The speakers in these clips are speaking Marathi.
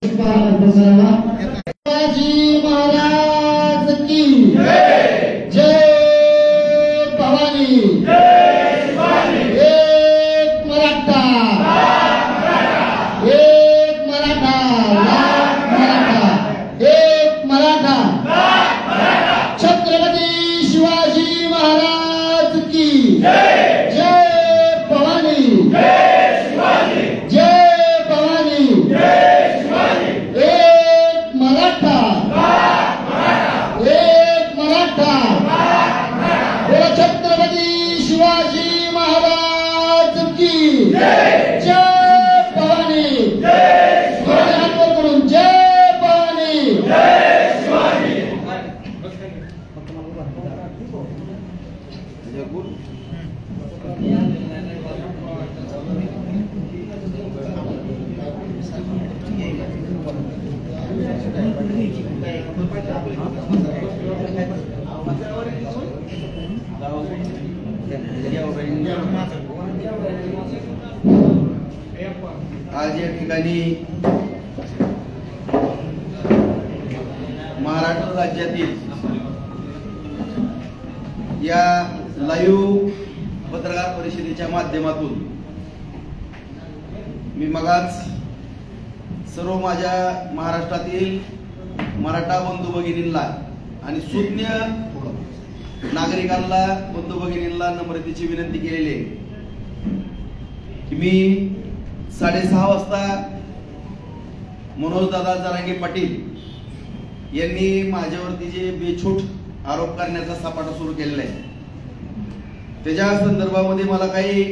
शिवाजी महाराज की जय, जय भवानी, जय शिवाजी। एक मराठा, एक मराठा, लाख मराठा, एक मराठा, छत्रपती शिवाजी महाराज की जय, जय भवानी, जय शिवाजी, जय भवानी, जय शिवाजी। एक मराठा, एक मराठा, बोलो छत्रपती शिवाजी महाराज की जय, जय भवानी, जय शिवाजी, करून जय भवानी, जय शिवाजी। आज या ठिकाणी महाराष्ट्र राज्यातील या लाईव्ह पत्रकार परिषदेच्या माध्यमातून मी मगाच सर्व माझ्या महाराष्ट्रातील मराठा बंधू भगिनींना आणि सुज्ञ नागरिकांना बंधू भगिनींना नम्रतेची विनंती केलेली आहे की मी 6:30 वाजता मनोज दादा जरांगे पाटील यांनी माझ्यावरती जे बेछूट आरोप करण्याचा सपाटा सुरू केलेला आहे त्याच्या संदर्भामध्ये मला काही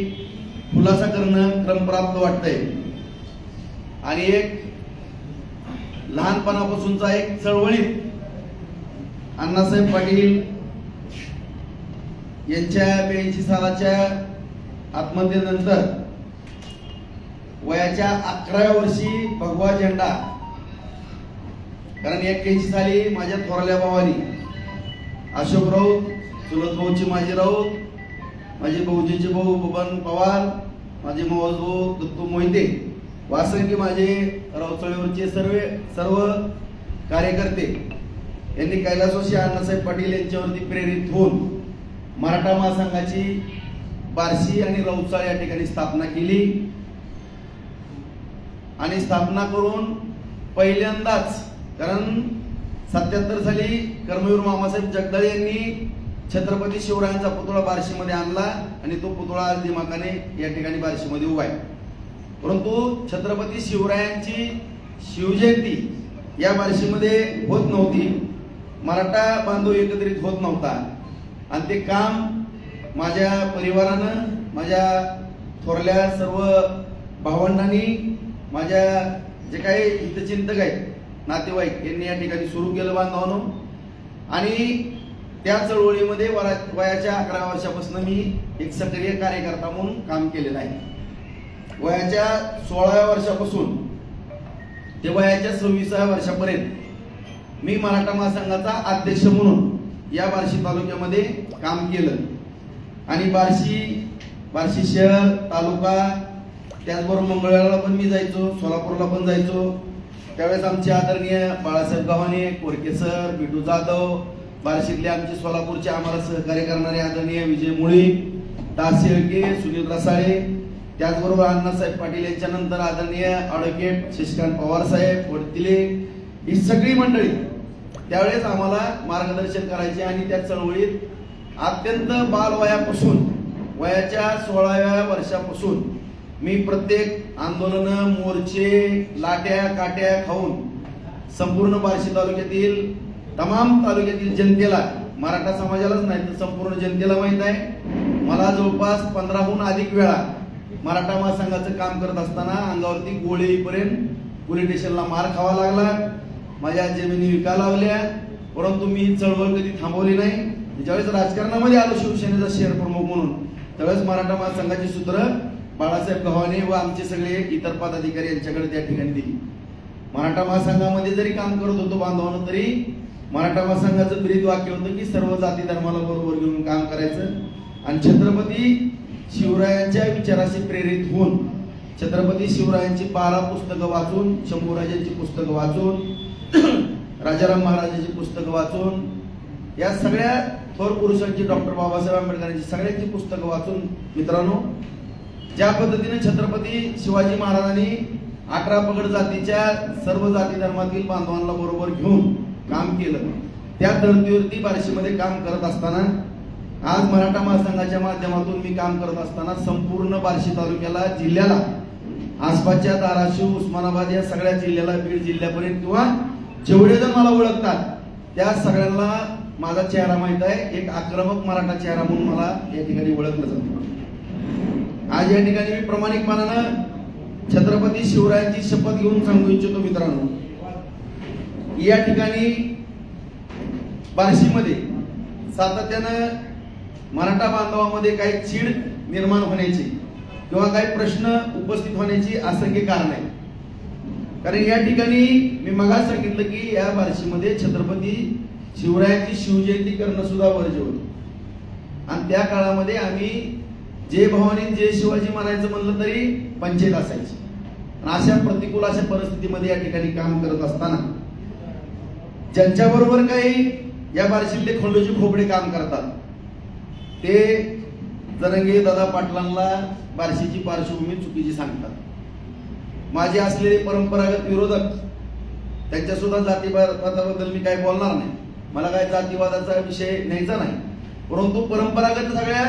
खुलासा करणं क्रमप्राप्त वाटतंय आणि एक लहानपणापासूनचा एक चळवळीत अण्णासाहेब पाटील यांच्या 82 सालाच्या आत्महत्येनंतर वयाच्या 11व्या वर्षी भगवा झेंडा, कारण 81 साली माझ्या थोरल्या भावानी अशोक राऊत, चुलत भाऊची माझी राऊत, माझे भाऊजीचे भाऊ बबन पवार, माझे मावस भाऊ दत्तू मोहिते, वासंगी माझे रावचळीवरचे सर्व कार्यकर्ते यांनी कैलासवासी अण्णासाहेब पाटील यांच्यावरती प्रेरित होऊन मराठा महासंघाची बार्शी आणि रौचाळ या ठिकाणी स्थापना केली आणि स्थापना करून पहिल्यांदाच, कारण 77 साली कर्मवीर मामासाहेब जगदाळे यांनी छत्रपती शिवरायांचा पुतळा बार्शीमध्ये आणला आणि तो पुतळा आज दिमाखाने या ठिकाणी बार्शीमध्ये उभा आहे. परंतु छत्रपती शिवरायांची शिवजयंती या बार्शीमध्ये होत नव्हती, मराठा बांधव एकत्रित होत नव्हता आणि ते काम माझ्या परिवारानं, माझ्या थोरल्या सर्व भावंडांनी, माझ्या जे काही हितचिंतक आहेत नातेवाईक यांनी या ठिकाणी सुरू केलं बांधवांनो. आणि त्या चळवळीमध्ये वयाच्या 11 वर्षापासून मी एक सक्रिय कार्यकर्ता म्हणून काम केलेलं आहे. वयाच्या 16व्या वर्षापासून ते वयाच्या 26व्या वर्षापर्यंत मी मराठा महासंघाचा अध्यक्ष म्हणून या बार्शी तालुक्यामध्ये काम केलं आणि बार्शी शहर, तालुका, त्याचबरोबर मंगळवेढ्याला पण मी जायचो, सोलापूरला पण जायचो. त्यावेळेस आमचे आदरणीय बाळासाहेब गव्हाणे, कोरके सर, बिटू जाधव, बार्शीतले आमचे सोलापूरचे आम्हाला सहकार्य करणारे आदरणीय विजय मुळी, दास शेळके, सुनील रसाळे, त्याचबरोबर अण्णासाहेब पाटील यांच्या नंतर आदरणीय ॲडव्होकेट शशिकांत पवार साहेब, वडतिले, ही सगळी मंडळी त्यावेळेस आम्हाला मार्गदर्शन करायचे आणि त्या चळवळीत अत्यंत बालवयापासून वयाच्या 16व्या वर्षापासून मी प्रत्येक आंदोलन, मोर्चे, लाट्या काट्या खाऊन संपूर्ण बार्शी तालुक्यातील तमाम तालुक्यातील जनतेला, मराठा समाजालाच नाही तर संपूर्ण जनतेला माहित आहे, मला जवळपास 15हून अधिक वेळा मराठा महासंघाचं काम करत असताना अंगावरती गोळी येईपर्यंत पोलीस स्टेशनला मार खावा लागला, माझ्या जमिनी विका लावल्या, परंतु मी चळवळ कधी थांबवली नाही. ज्यावेळेस राजकारणामध्ये आलो शिवसेनेचा शहर प्रमुख म्हणून त्यावेळेस मराठा महासंघाची सूत्र बाळासाहेब गव्हाणे व आमचे सगळे इतर पदाधिकारी यांच्याकडे त्या ठिकाणी दिली. मराठा महासंघामध्ये जरी काम करत होतो बांधवांनो, तरी मराठा महासंघाचं ब्रीद वाक्य होतं की सर्व जाती धर्माला बरोबर घेऊन काम करायचं आणि छत्रपती शिवरायांच्या विचाराशी प्रेरित होऊन छत्रपती शिवरायांची 12 पुस्तकं वाचून, शंभूराजांची पुस्तकं वाचून, राजाराम महाराजांची पुस्तकं वाचून, या सगळ्या थोर पुरुषांची, डॉक्टर बाबासाहेब आंबेडकरांची सगळ्यांची पुस्तकं वाचून मित्रांनो, ज्या पद्धतीने छत्रपती शिवाजी महाराजांनी 11 पगड जातीच्या सर्व जाती धर्मातील बांधवांना बरोबर घेऊन काम केलं, त्या धर्तीवरती बार्शीमध्ये काम करत असताना, आज मराठा महासंघाच्या माध्यमातून मी काम करत असताना संपूर्ण बार्शी तालुक्याला, जिल्ह्याला, आसपासच्या धाराशिव, उस्मानाबाद या सगळ्या जिल्ह्याला, बीड जिल्ह्यापर्यंत किंवा जेवढे जण मला ओळखतात त्या सगळ्यांना माझा चेहरा माहित आहे. एक आक्रमक मराठा चेहरा म्हणून मला या ठिकाणी ओळखलं जातं. आज या ठिकाणी मी प्रामाणिकपणानं छत्रपती शिवरायांची शपथ घेऊन सांगू इच्छितो मित्रांनो, या ठिकाणी बार्शीमध्ये सातत्यानं मराठा बांधवामध्ये काही चीड निर्माण होण्याची किंवा काही प्रश्न उपस्थित होण्याची असंख्य कारण आहे. कारण या ठिकाणी मी मगाच सांगितलं की या बार्शीमध्ये छत्रपती शिवरायांची शिवजयंती करणं सुद्धा वर्ज्य होतं आणि त्या काळामध्ये आम्ही जय भवानी जय शिवाजी म्हणायचं म्हणलं तरी पंचायत असायची. अशा प्रतिकूल अशा परिस्थितीमध्ये या ठिकाणी काम करत असताना ज्यांच्याबरोबर काही या बार्शीतले खंडोजी खोपडे काम करतात ते जरंगे दादा पाटलांना बार्शीची पार्श्वभूमी चुकीची सांगतात. माझे असलेले परंपरागत विरोधक त्यांच्या सुद्धा जातीवादाबद्दल मी काही बोलणार नाही, मला काय जातीवादाचा विषय न्यायचा नाही, परंतु परंपरागत सगळ्या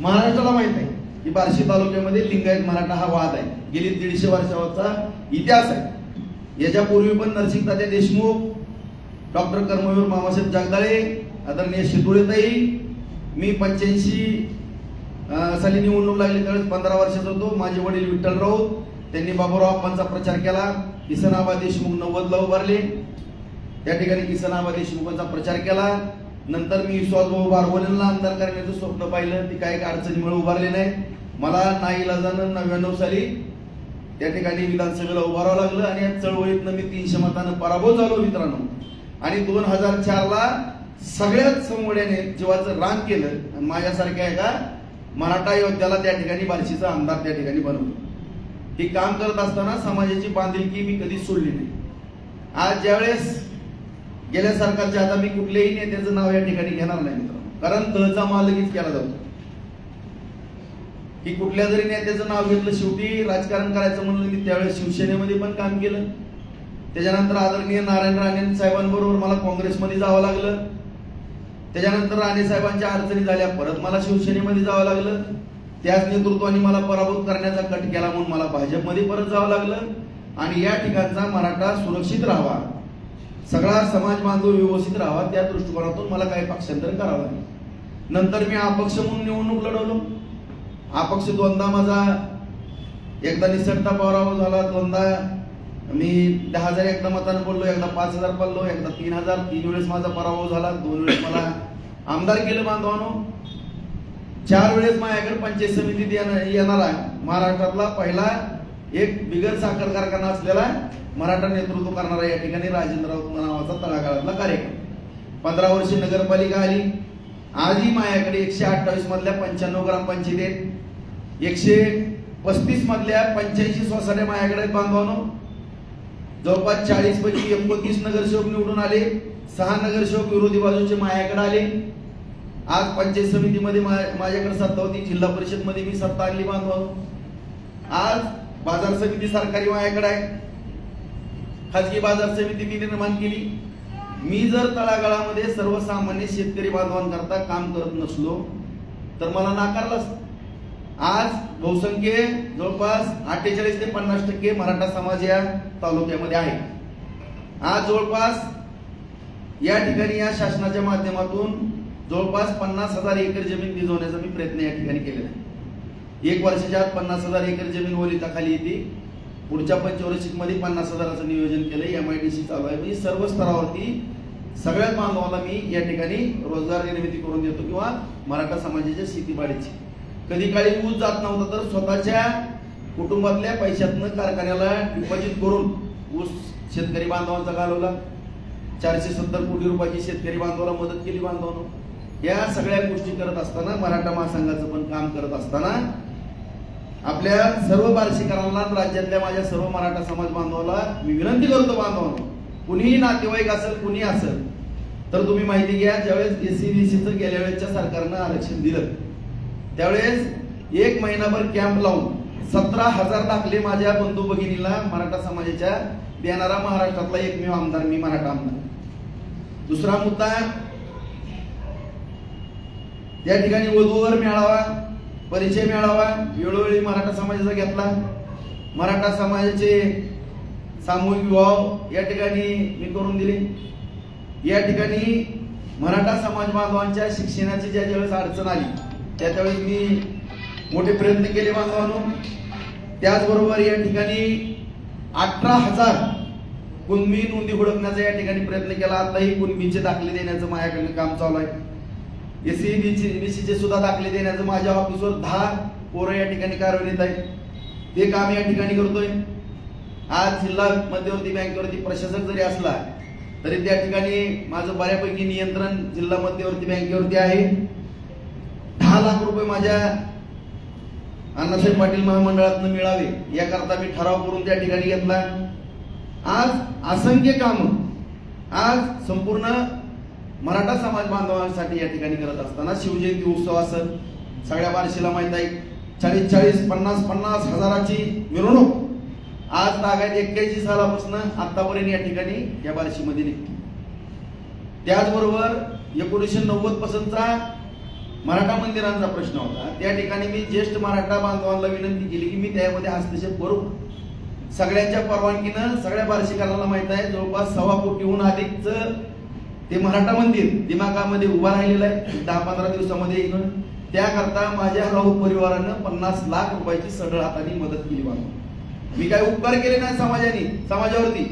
महाराष्ट्राला माहित आहे की बार्शी तालुक्यामध्ये लिंगायत मराठा हा वाद आहे, गेली 150 वर्षाचा इतिहास आहे. याच्यापूर्वी पण नरसिंह तात्या देशमुख, डॉक्टर कर्मवीर मामासाहेब जगदाळे, आदरणीय शितोळेताई, मी 85 साली निवडणूक लागली त्यावेळेस 15 वर्षाचा होतो. माझे वडील विठ्ठल राऊत, त्यांनी बाबूराव आप्पांचा प्रचार केला. किसनआबा देशमुख 90ला उभारले, त्या ठिकाणी किसनआबा देशमुखांचा प्रचार केला. नंतर मी विश्वासभाऊ बारवलेंना आमदार करण्याचं स्वप्न पाहिलं, ती काही अडचणीमुळे उभारले नाही. मला नाईलाजानं 99 साली त्या ठिकाणी विधानसभेला उभारावं लागलं आणि या चळवळीतनं मी 300 मतानं पराभव झालो मित्रांनो. आणि 2004ला सगळ्यात समोड्याने जीवाचं रान केलं आणि माझ्यासारख्या एका मराठा योद्ध्याला त्या ठिकाणी बार्शीचा आमदार त्या ठिकाणी बनवलं. हे काम करत असताना समाजाची बांधिलकी मी कधीच सोडली नाही. आज ज्यावेळेस गेल्या सरकारच्या, आता मी कुठल्याही नेत्याचं नाव या ठिकाणी घेणार नाही मित्रांनो, कारण तहचा माल लगेच केला जातो की कुठल्या जरी नेत्याचं नाव घेतलं, शेवटी राजकारण करायचं म्हणलं मी त्यावेळेस शिवसेनेमध्ये पण काम केलं. त्याच्यानंतर आदरणीय नारायण राणे साहेबांबरोबर मला काँग्रेसमध्ये जावं लागलं. त्याच्यानंतर राणे साहेबांच्या अडचणी झाल्या, परत मला शिवसेनेमध्ये जावं लागलं. त्याच नेतृत्वाने मला पराभूत करण्याचा कट केला म्हणून मला भाजपमध्ये परत जावं लागलं. आणि या ठिकाणचा मराठा सुरक्षित राहावा, सगळा समाज बांधव व्यवस्थित राहावा, त्या दृष्टिकोनातून मला काही पक्षांतर करावं लागलं. नंतर मी अपक्ष म्हणून निवडणूक लढवलो. अपक्ष दोनदा माझा, एकदा निसटता पराभव झाला, दोनदा मी 10,000 एकदा मतानं बोललो, एकदा 5,000 पडलो, एकदा 3,000, 3 वेळेस माझा पराभव झाला. 2 वेळेस मला आमदार केलं बांधवानो. 4 वेळेस माझ्याकडे पंचायत समितीत येणारा महाराष्ट्रातला पहिला एक बिगर साखर कारखाना असलेला मराठा नेतृत्व करणारा या ठिकाणी राजेंद्र राऊत नावाचा तळागाळातला कार्यक्रम. 15 वर्षे नगरपालिका आली. आजही माझ्याकडे 128 मधल्या 95 ग्रामपंचायत आहेत, 135 मधल्या 85 सोसायट्या माझ्याकडे आहेत बांधवानो. जवळपास 40 पैकी 29 नगरसेवक निवडून आले, 6 नगरसेवक विरोधी बाजूचे माझ्याकडे आले. आज पंचायत समितीमध्ये माझ्याकडे सत्ता होती, जिल्हा परिषद मध्ये मी सत्ता आणली बांधवानो. आज बाजार समिती सरकारी माझ्याकडे आहे, खाजगी बाजार समिती मी निर्माण केली. मी जर तळागाळामध्ये सर्वसामान्य शेतकरी बांधवांकरता काम करत नसलो तर मला नाकारलंच. आज बहुसंख्य जवळपास 48 ते 50% मराठा समाज या तालुक्यामध्ये आहे. आज जवळपास या ठिकाणी या शासनाच्या माध्यमातून जवळपास 50,000 एकर जमीन भिजवण्याचा मी प्रयत्न या ठिकाणी केलेला आहे. 1 वर्षाच्या आत 50,000 एकर जमीन ओलिताखाली येते. पुढच्या पंचवार्षिक मध्ये 50,000चं नियोजन केलंय. MIDC चालू आहे. म्हणजे सर्व स्तरावरती सगळ्याच बांधवांना मी या ठिकाणी रोजगार निर्मिती करून देतो किंवा मराठा समाजाच्या शेतीबाडीची. कधी काळी ऊस जात नव्हता तर स्वतःच्या कुटुंबातल्या पैशातनं कारखान्याला डिपॉझिट करून ऊस शेतकरी बांधवांचा घालवला. 470 कोटी रुपयाची शेतकरी बांधवाला मदत केली बांधवांनो. या सगळ्या गोष्टी करत असताना, मराठा महासंघाचं पण काम करत असताना आपल्या सर्व बार्शीकरांना, राज्यातल्या माझ्या सर्व मराठा समाज बांधवाला मी विनंती करतो, बांधवांनो, कुणीही नातेवाईक असेल, कुणी असेल, तर तुम्ही माहिती घ्या. ज्यावेळेस एससीबीसीचं गेल्या वेळेच्या सरकारनं आरक्षण दिलं त्यावेळेस 1 महिनाभर कॅम्प लावून 17,000 दाखले माझ्या बंधू भगिनीला मराठा समाजाच्या देणारा महाराष्ट्रातला एकमेव आमदार मी, मराठा आमदार. दुसरा मुद्दा, त्या ठिकाणी वधूवर मेळावा, परिचय मेळावा वेळोवेळी मराठा समाजाचा घेतला. मराठा समाजाचे सामूहिक विवाह या ठिकाणी मी करून दिले. या ठिकाणी मराठा समाज बांधवांच्या शिक्षणाची ज्या ज्यावेळेस अडचण आली त्यावेळेस मी मोठे प्रयत्न केले बांधवांनो. त्याचबरोबर या ठिकाणी 18,000 कुणबी नोंदी हुडकण्याचा या ठिकाणी प्रयत्न केला. आताही कुणबीचे दाखले देण्याचं माझ्याकडे काम चालू आहे. एससीबीसीचे सुद्धा दाखले देण्याचं माझ्या ऑफिसवर 10 पोरं या ठिकाणी कार्यरत आहेत. ते काम या ठिकाणी करतोय. आज जिल्हा मध्यवर्ती बँकेवरती प्रशासक जरी असला तरी त्या ठिकाणी माझं बऱ्यापैकी नियंत्रण जिल्हा मध्यवर्ती बँकेवरती आहे. 10 लाख रुपये माझ्या अण्णासाहेब पाटील महामंडळातून मिळावे याकरता मी ठराव करून त्या ठिकाणी घेतला. आज असंख्य काम आज संपूर्ण मराठा समाज बांधवांसाठी या ठिकाणी करत असताना शिवजयंती उत्सव असेल, सगळ्या बार्शीला माहित आहे 40-40, 50-50 हजाराची मिरवणूक आज तागायत 81 सालापासून आतापर्यंत या ठिकाणी या बार्शीमध्ये निघते. त्याचबरोबर 1990 पासूनचा मराठा मंदिरांचा प्रश्न होता. त्या ठिकाणी मी ज्येष्ठ मराठा बांधवांना विनंती केली की मी त्यामध्ये हस्तक्षेप करू. सगळ्यांच्या परवानगीनं सगळ्या बार्शीकरांना माहित आहे जवळपास 1.25 कोटीहून अधिकचं ते मराठा मंदिर दिमागामध्ये उभा राहिलेलं आहे. 10-15 दिवसामध्ये येऊन त्याकरता माझ्या राऊत परिवारानं 50 लाख रुपयाची सढळ हाताने मदत केली. मी काय उपकार केले नाही समाजावरती.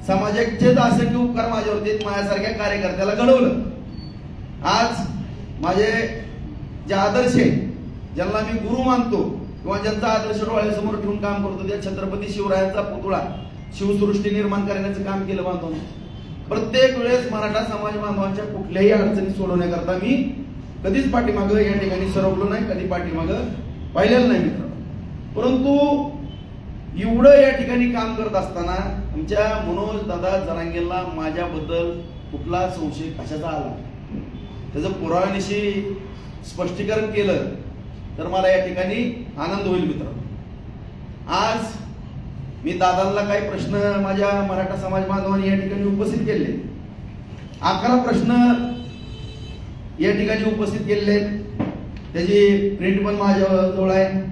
समाजाचेच असंख्य उपकार माझ्यावरती माझ्यासारख्या कार्यकर्त्याला घडवलं. आज माझे जे आदर्श आहे, ज्यांना मी गुरु मानतो किंवा ज्यांचा आदर्श डोळ्यासमोर ठेवून काम करतो, त्या छत्रपती शिवरायांचा पुतळा शिवसृष्टी निर्माण करण्याचं काम केलं बांधव. प्रत्येक वेळेस मराठा समाज बांधवांच्या कुठल्याही अडचणी सोडवण्याकरता मी कधीच पाठीमागं या ठिकाणी सरकलो नाही, कधी पाठीमागं पाहिलेलं नाही मित्र. परंतु एवढं या ठिकाणी काम करत असताना आमच्या मनोज दादा जरांगेला माझ्याबद्दल कुठला संशय कशाचा आला त्याचं पुराव्यानिशी स्पष्टीकरण केलं तर मला या ठिकाणी आनंद होईल मित्र. आज मी दादांना काही प्रश्न माझ्या मराठा समाज बांधवांनी या ठिकाणी उपस्थित केले. 11 प्रश्न या ठिकाणी उपस्थित केलेले. त्याची प्रिंट पण माझ्याजवळ आहे.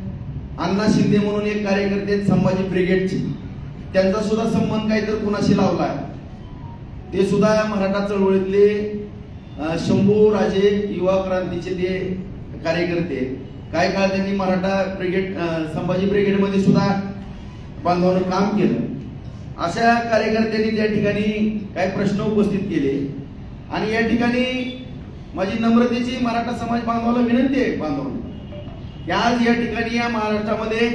अण्णा शिंदे म्हणून एक कार्यकर्ते आहेत संभाजी ब्रिगेडचे, त्यांचा सुद्धा संबंध काहीतरी कुणाशी लावला. ते सुद्धा मराठा चळवळीतले शंभू राजे युवा क्रांतीचे ते कार्यकर्ते. काही काळ त्यांनी मराठा ब्रिगेड संभाजी ब्रिगेडमध्ये सुद्धा बांधवांना काम केलं. अशा कार्यकर्त्यांनी त्या ठिकाणी काही प्रश्न उपस्थित केले आणि या ठिकाणी माझी नम्रतेची मराठा समाज बांधवाला विनंती आहे बांधवांना की आज या ठिकाणी या महाराष्ट्रामध्ये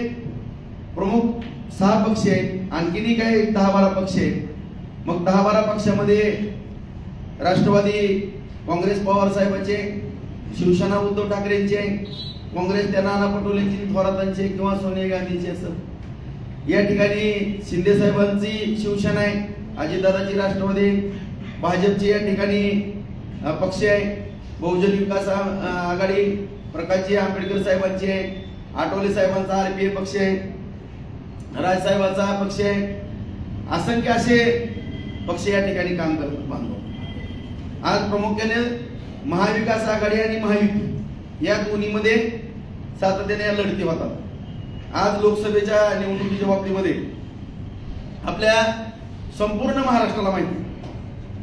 प्रमुख 6 पक्ष आहेत, आणखीनही काही 10-12 पक्ष आहेत. मग 10-12 पक्षामध्ये राष्ट्रवादी काँग्रेस पवार साहेबांचे, शिवसेना उद्धव ठाकरेंचे, काँग्रेस त्या नाना पटोलेंची, थोरातांचे किंवा सोनिया गांधींचे असं. या ठिकाणी शिंदे साहेबांची शिवसेना आहे, अजितदादाची राष्ट्रवादी, भाजपची या ठिकाणी पक्ष आहे, बहुजन विकास आघाडी प्रकाशजी आंबेडकर साहेबांची आहे, आठवले साहेबांचा आरपीए पक्ष आहे, राजसाहेबांचा पक्ष आहे. असंख्य असे पक्ष या ठिकाणी काम करतात बांधव. आज प्रामुख्याने महाविकास आघाडी आणि महायुती या दोन्हीमध्ये सातत्याने या लढती होतात. आज लोकसभेच्या निवडणुकीच्या बाबतीमध्ये आपल्या संपूर्ण महाराष्ट्राला माहिती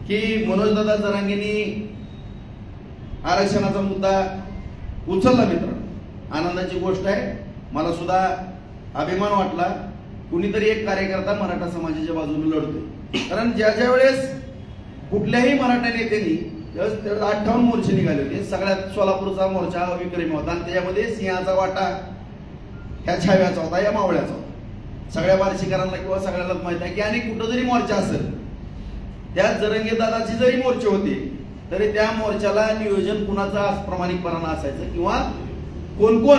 की मनोजदादा जरांगेंनी आरक्षणाचा मुद्दा उचलला मित्र. आनंदाची गोष्ट आहे. मला सुद्धा अभिमान वाटला कुणीतरी एक कार्यकर्ता मराठा समाजाच्या बाजूने लढतोय. कारण ज्या ज्या वेळेस कुठल्याही मराठा नेत्यांनी 58 मोर्चे निघाले होते. सगळ्यात सोलापूरचा मोर्चा विक्रमी होता आणि त्याच्यामध्ये सिंहाचा वाटा ह्या छाव्याचा होता, या मावळ्याचा होता. सगळ्या बार्शीकरांना किंवा सगळ्यालाच माहित आहे की आणि कुठं जरी मोर्चा असेल त्यात जरंगे दादाची जरी मोर्चे होते तरी त्या मोर्चाला नियोजन कुणाचा प्रामाणिकपणा असायचं किंवा कोण कोण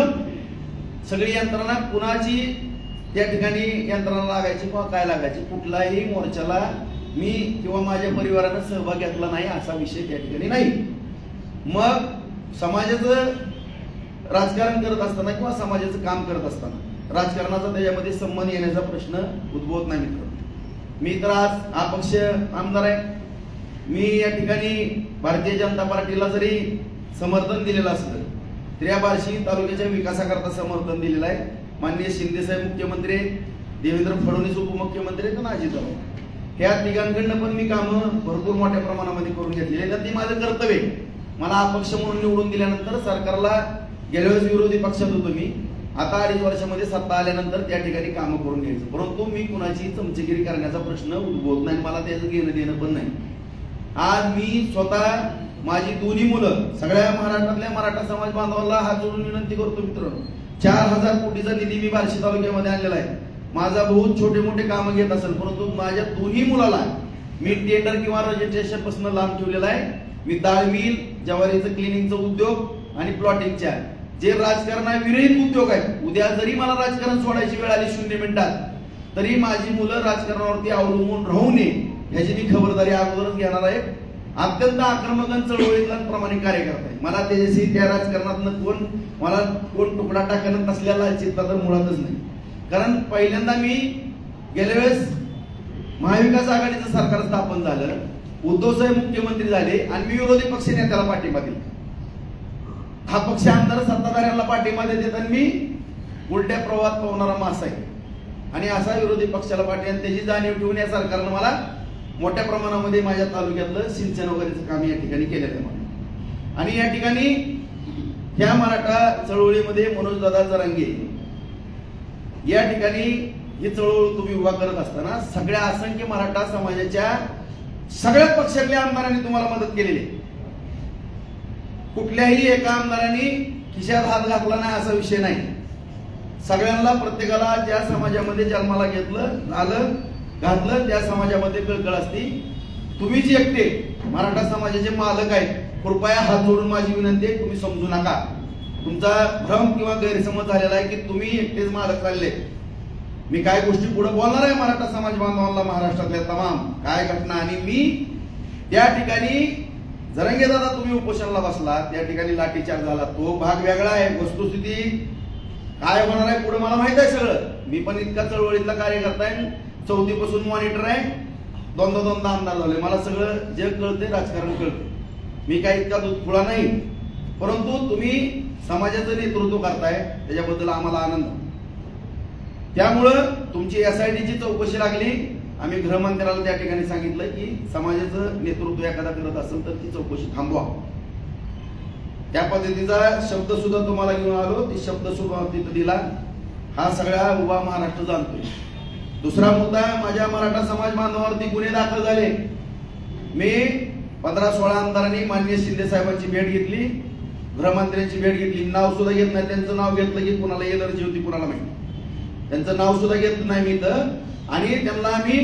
सगळी यंत्रणा कुणाची त्या ठिकाणी यंत्रणा लागायची किंवा काय लागायची, कुठलाही मोर्चाला मी किंवा माझ्या परिवारानं सहभाग घेतला नाही असा विषय त्या ठिकाणी नाही. मग समाजाचं राजकारण करत असताना किंवा समाजाचं काम करत असताना राजकारणाचा त्याच्यामध्ये संबंध येण्याचा प्रश्न उद्भवत नाही मित्र. मी तर आज अपक्ष आमदार आहे. मी या ठिकाणी भारतीय जनता पार्टीला जरी समर्थन दिलेलं असलं तरी या बार्शी तालुक्याच्या विकासाकरता समर्थन दिलेलं आहे. माननीय शिंदेसाहेब मुख्यमंत्री, देवेंद्र फडणवीस उपमुख्यमंत्री आहेत आणि अजितदादा, ह्या तिघांकडनं पण मी कामं भरपूर मोठ्या प्रमाणामध्ये करून घेतलेली आहेत. ते माझं कर्तव्य आहे. मला अपक्ष म्हणून निवडून दिल्यानंतर सरकारला गेल्या वेळेस विरोधी पक्षात होतो मी, आता 2.5 वर्षामध्ये सत्ता आल्यानंतर त्या ठिकाणी कामं करून घ्यायचं. परंतु मी कुणाची चमचगिरी करण्याचा प्रश्न उद्भवत नाही, मला त्याचं घेणं देणं पण नाही. आज मी स्वतः माझी दोन्ही मुलं सगळ्या महाराष्ट्रातल्या मराठा समाज बांधवांना हात जोडून विनंती करतो मित्रांनो, 4000 कोटीचा निधी मी बार्शी तालुक्यामध्ये आणलेला आहे. माझा बहुत छोटे मोठे कामं घेत असेल, परंतु माझ्या दोन्ही मुलाला मी टेंडर किंवा रजिस्ट्रेशन पासून लांब ठेवलेला आहे. मी डाळ मिल, ज्वारीचं क्लिनिंगचा उद्योग आणि प्लॉटिंगच्या जे राजकारणाविरहित उद्योग आहेत, उद्या जरी मला राजकारण सोडायची वेळ आली 0 मिनिटात तरी माझी मुलं राजकारणावरती अवलंबून राहू नये ह्याची मी खबरदारी अगोदरच घेणार आहे. अत्यंत आक्रमक चळवळीतला प्रामाणिक कार्यकर्ता आहे. मला त्याच्याशी त्या राजकारणातनं कोण तुकडा टाकणं नसलेला चिंता तर मुळातच नाही. कारण पहिल्यांदा मी गेल्या वेळेस महाविकास आघाडीचं सरकार स्थापन झालं, उद्धवसाहेब मुख्यमंत्री झाले आणि मी विरोधी पक्ष नेत्याला पाठिंबा दिला. हा पक्ष आमदार सत्ताधाऱ्यांना पाठिंबा देतात आणि मी उलट्या प्रवाहात पावणारा मासा आहे आणि असा विरोधी पक्षाला पाठिंबा, त्याची जाणीव ठेवून या सरकारनं मला मोठ्या प्रमाणामध्ये माझ्या तालुक्यातलं सिंचन वगैरेचं काम या ठिकाणी केलेलं आहे. आणि या ठिकाणी ह्या मराठा चळवळीमध्ये मनोजदादा जरांगे या ठिकाणी ही चळवळ तुम्ही उभा करत असताना सगळ्या असंख्य मराठा समाजाच्या सगळ्याच पक्षातल्या आमदारांनी तुम्हाला मदत केलेली आहे. कुठल्याही एका आमदारांनी खिशात हात घातला नाही असा विषय नाही. सगळ्यांना, प्रत्येकाला ज्या समाजामध्ये जन्माला घातलं त्या समाजामध्ये कळकळ असती. तुम्ही जे एकटे मराठा समाजाचे मालक आहेत, कृपया हात जोडून माझी विनंती आहे, तुम्ही समजू नका. तुमचा भ्रम किंवा गैरसमज झालेला आहे की तुम्ही एकटेच मालक चालले. मी काय गोष्टी पुढे बोलणार आहे मराठा समाज बांधवांना, महाराष्ट्रातल्या तमाम काय घटना. आणि मी त्या ठिकाणी जरांगे दादा तुम्ही उपोषणाला बसला, त्या ठिकाणी लाठीचार्ज झाला, तो भाग वेगळा आहे. वस्तुस्थिती काय होणार आहे पुढे मला माहित आहे सगळं. मी पण इतका चळवळीतला कार्यकर्ता आहे, 4थी पासून मॉनिटर आहे, दोनदा आमदार झाले. मला सगळं जे कळते राजकारण कळतं. मी काय इतका दुधखुळा नाही. परंतु तुम्ही समाजाचं नेतृत्व करताय त्याच्याबद्दल आम्हाला आनंद. त्यामुळं तुमची SITची चौकशी लागली. आम्ही गृहमंत्र्याला त्या ठिकाणी सांगितलं की समाजाचं नेतृत्व एखादा करत असेल तर ती चौकशी थांबवा. त्या पद्धतीचा शब्द सुद्धा तुम्हाला घेऊन आलो, ती शब्द सुद्धा तिथं दिला. हा सगळा उभा महाराष्ट्र जाणतोय. दुसरा मुद्दा, माझ्या मराठा समाज बांधवांवरती गुन्हे दाखल झाले. मी 15-16 आमदारांनी माननीय शिंदे साहेबांची भेट घेतली, गृहमंत्र्यांची भेट घेतली. नाव सुद्धा घेत नाही, त्यांचं नाव घेतलं की कुणाला एलर्जी होती कुणाला माहिती. त्यांचं नाव सुद्धा घेत नाही मी इथं. आणि त्यांना आम्ही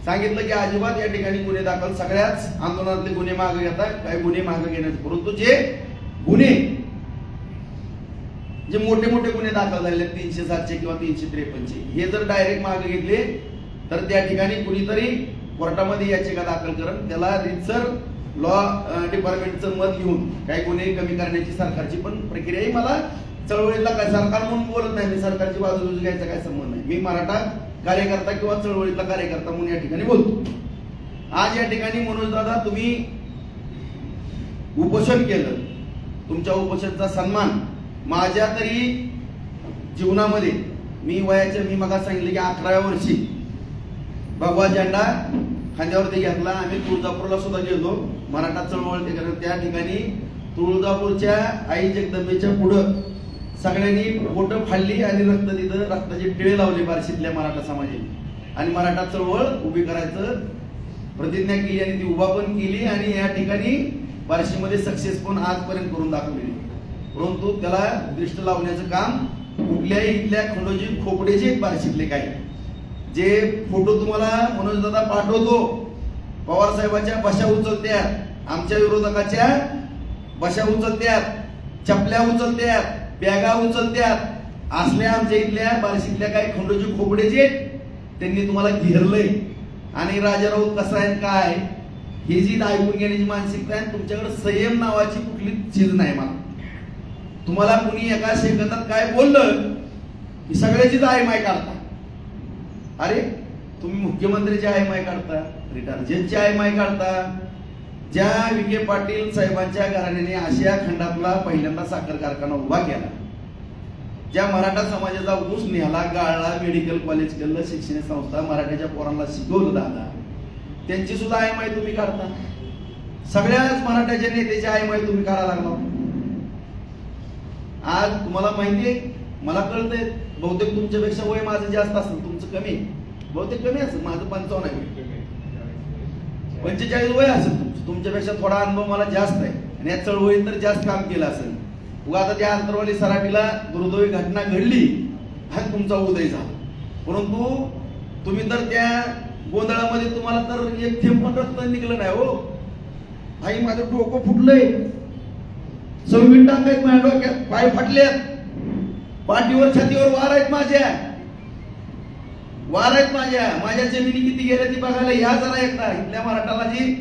सांगितलं की अजिबात या ठिकाणी गुन्हे दाखल, सगळ्याच आंदोलनातले गुन्हे मागे घेतात, काही गुन्हे मागे घेण्याचे. परंतु जे गुन्हे जे मोठे मोठे गुन्हे दाखल झाले 307 किंवा 353 हे जर डायरेक्ट मागे घेतले तर त्या ठिकाणी कुणीतरी कोर्टामध्ये याचिका दाखल करून त्याला रितसर लॉ डिपार्टमेंटचं मत घेऊन काही गुन्हे कमी करण्याची सरकारची पण प्रक्रिया आहे. मला चळवळीला काय सरकार म्हणून बोलत नाही, मी सरकारची बाजू घ्यायचा काय संबंध नाही. मी मराठा कार्यकर्ता किंवा चळवळीतला कार्यकर्ता म्हणून या ठिकाणी बोलतो. आज या ठिकाणी मनोजदादा तुम्ही उपोषण केलं, तुमच्या उपोषणाचा सन्मान माझ्या तरी जीवनामध्ये मी मगा सांगितलं की 11व्या वर्षी भगवा झेंडा खांद्यावरती घेतला. आम्ही तुळजापूरला सुद्धा गेलो मराठा चळवळ त्या ठिकाणी. तुळजापूरच्या आई जगदंबेच्या पुढं सगळ्यांनी बोटं फाडली आणि रक्ताचे टिळे लावले बार्शीतल्या मराठा समाजाने आणि मराठा चळवळ उभी करायचं प्रतिज्ञा केली आणि ती उभा पण केली आणि या ठिकाणी बार्शीमध्ये सक्सेस पण आजपर्यंत करून दाखवली. परंतु त्याला दृष्ट लावण्याचं काम कुठल्याही इथल्या खंडोजी खोपडेचे बार्शीतले काही जे फोटो तुम्हाला मनोजदादा पाठवतो, पवार साहेबांच्या बशा उचलत्यात, आमच्या विरोधकाच्या बशा उचलत्यात, चपल्या उचलत्यात, बॅगा उचलत्यात, असल्या आमच्या इथल्या बार्शीतल्या काही खंडोजी खोपडेचे त्यांनी तुम्हाला घेरलंय आणि राजाराऊ कसा आहे काय ही जी ऐकून घेण्याची मानसिकता आहे. तुमच्याकडे संयम नावाची कुठली चीज नाही. मला तुम्हाला कुणी एका सेकंदात काय बोललं की सगळ्याचीच आयमाय काढता. अरे तुम्ही मुख्यमंत्रीची आयमाय काढता, रिटायरची आयमाय काढता. ज्या विखे पाटील साहेबांच्या घराण्याने आशिया खंडातला पहिल्यांदा साखर कारखाना उभा केला, ज्या मराठा समाजाचा ऊस निघाला, गाळला, मेडिकल कॉलेज केलं, शिक्षण संस्था मराठ्याच्या पोरांना शिकवलं दादा, त्यांची सुद्धा आयमाय तुम्ही काढता. सगळ्याच मराठ्याच्या नेत्याची आयमाय तुम्ही काढायला लागला. आज तुम्हाला माहितीये, मला कळतंय बहुतेक तुमच्यापेक्षा वय माझं जास्त असेल, तुमचं कमी, बहुतेक कमी असेल, माझं 55 आहे, 45 वय असेल तुमच्यापेक्षा थोडा अनुभव मला जास्त आहे आणि या चळवळीत तर जास्त काम केलं असेल. उगा आता त्या अंतरवाली सराटीला दुर्दैवी घटना घडली आणि तुमचा उदय झाला, परंतु तुम्ही तर त्या गोंधळामध्ये तुम्हाला तर एक थेंब पण रक्त निघलं नाही. हो आई माझं डोकं फुटलंय, 6 मिनिटात काही माझ्या डोक्यात पाय फाटलेत, पाठीवर छातीवर वार आहेत माझ्या, माझ्या जमिनी किती गेल्या ती बघायला ह्या जरा एकदा. इथल्या मराठाला जी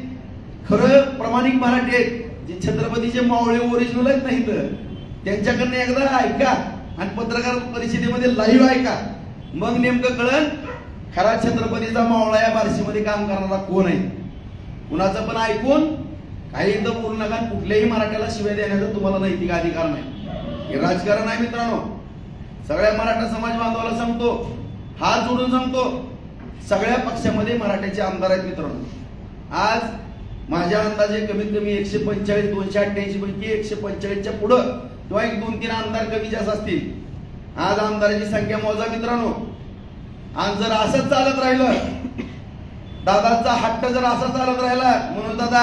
खरं प्रामाणिक मराठी आहेत, जे छत्रपतीचे मावळे ओरिजिनल आहेत नाही तर त्यांच्याकडनं एकदा ऐका आणि पत्रकार परिषदेमध्ये लाईव्ह ऐका, मग नेमकं कळण खरा छत्रपतीचा मावळा या बार्शीमध्ये काम करणारा कोण आहे. कुणाचं पण ऐकून काही इथं बोलू नका. कुठल्याही मराठ्याला शिव्या देण्याचा तुम्हाला नैतिक अधिकार नाही. हे राजकारण आहे मित्रांनो. सगळ्या मराठा समाज बांधवाला सांगतो, हात जोडून सांगतो, सगळ्या पक्षामध्ये मराठ्याचे आमदार आहेत मित्रांनो. आज माझ्या अंदाजे कमीत कमी 145 288 पैकी 145च्या पुढं किंवा 1-2-3 आमदार कमी जास्त असतील. आज आमदाराची संख्या मोजा मित्रांनो. आणि जर असंच चालत राहिलं, दादाचा हट्ट जर असा चालत राहिला म्हणून दादा,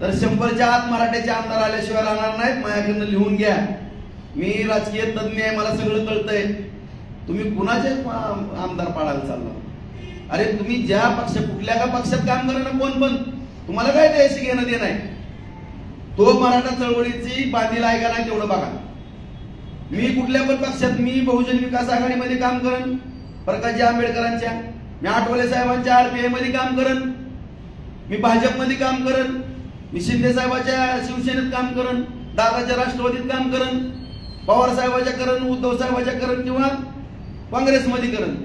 तर 100च्या आत मराठ्याचे आमदार आल्याशिवाय राहणार नाहीत. माझ्याकडनं लिहून घ्या. मी राजकीय तज्ञ आहे, मला सगळं कळतंय. तुम्ही कुणाचे आमदार पाडायला चालला? अरे तुम्ही ज्या पक्ष, कुठल्या का पक्षात काम करा कोण पण, तुम्हाला काय त्याशी घेणं देणं आहे? तो मराठा चळवळीची बांधील आहे का नाही तेवढं बघा. मी कुठल्या पण पक्षात, मी बहुजन विकास आघाडीमध्ये काम करेन, प्रकाशजी आंबेडकरांच्या, मी आठवले साहेबांच्या आरपीआय मध्ये काम करेन, मी भाजपमध्ये काम करेन, मी शिंदे साहेबांच्या शिवसेनेत काम करेन, दादाच्या राष्ट्रवादीत काम करेन, पवार साहेबांच्या करेन, उद्धव साहेबांच्या करेन किंवा काँग्रेसमध्ये करेन.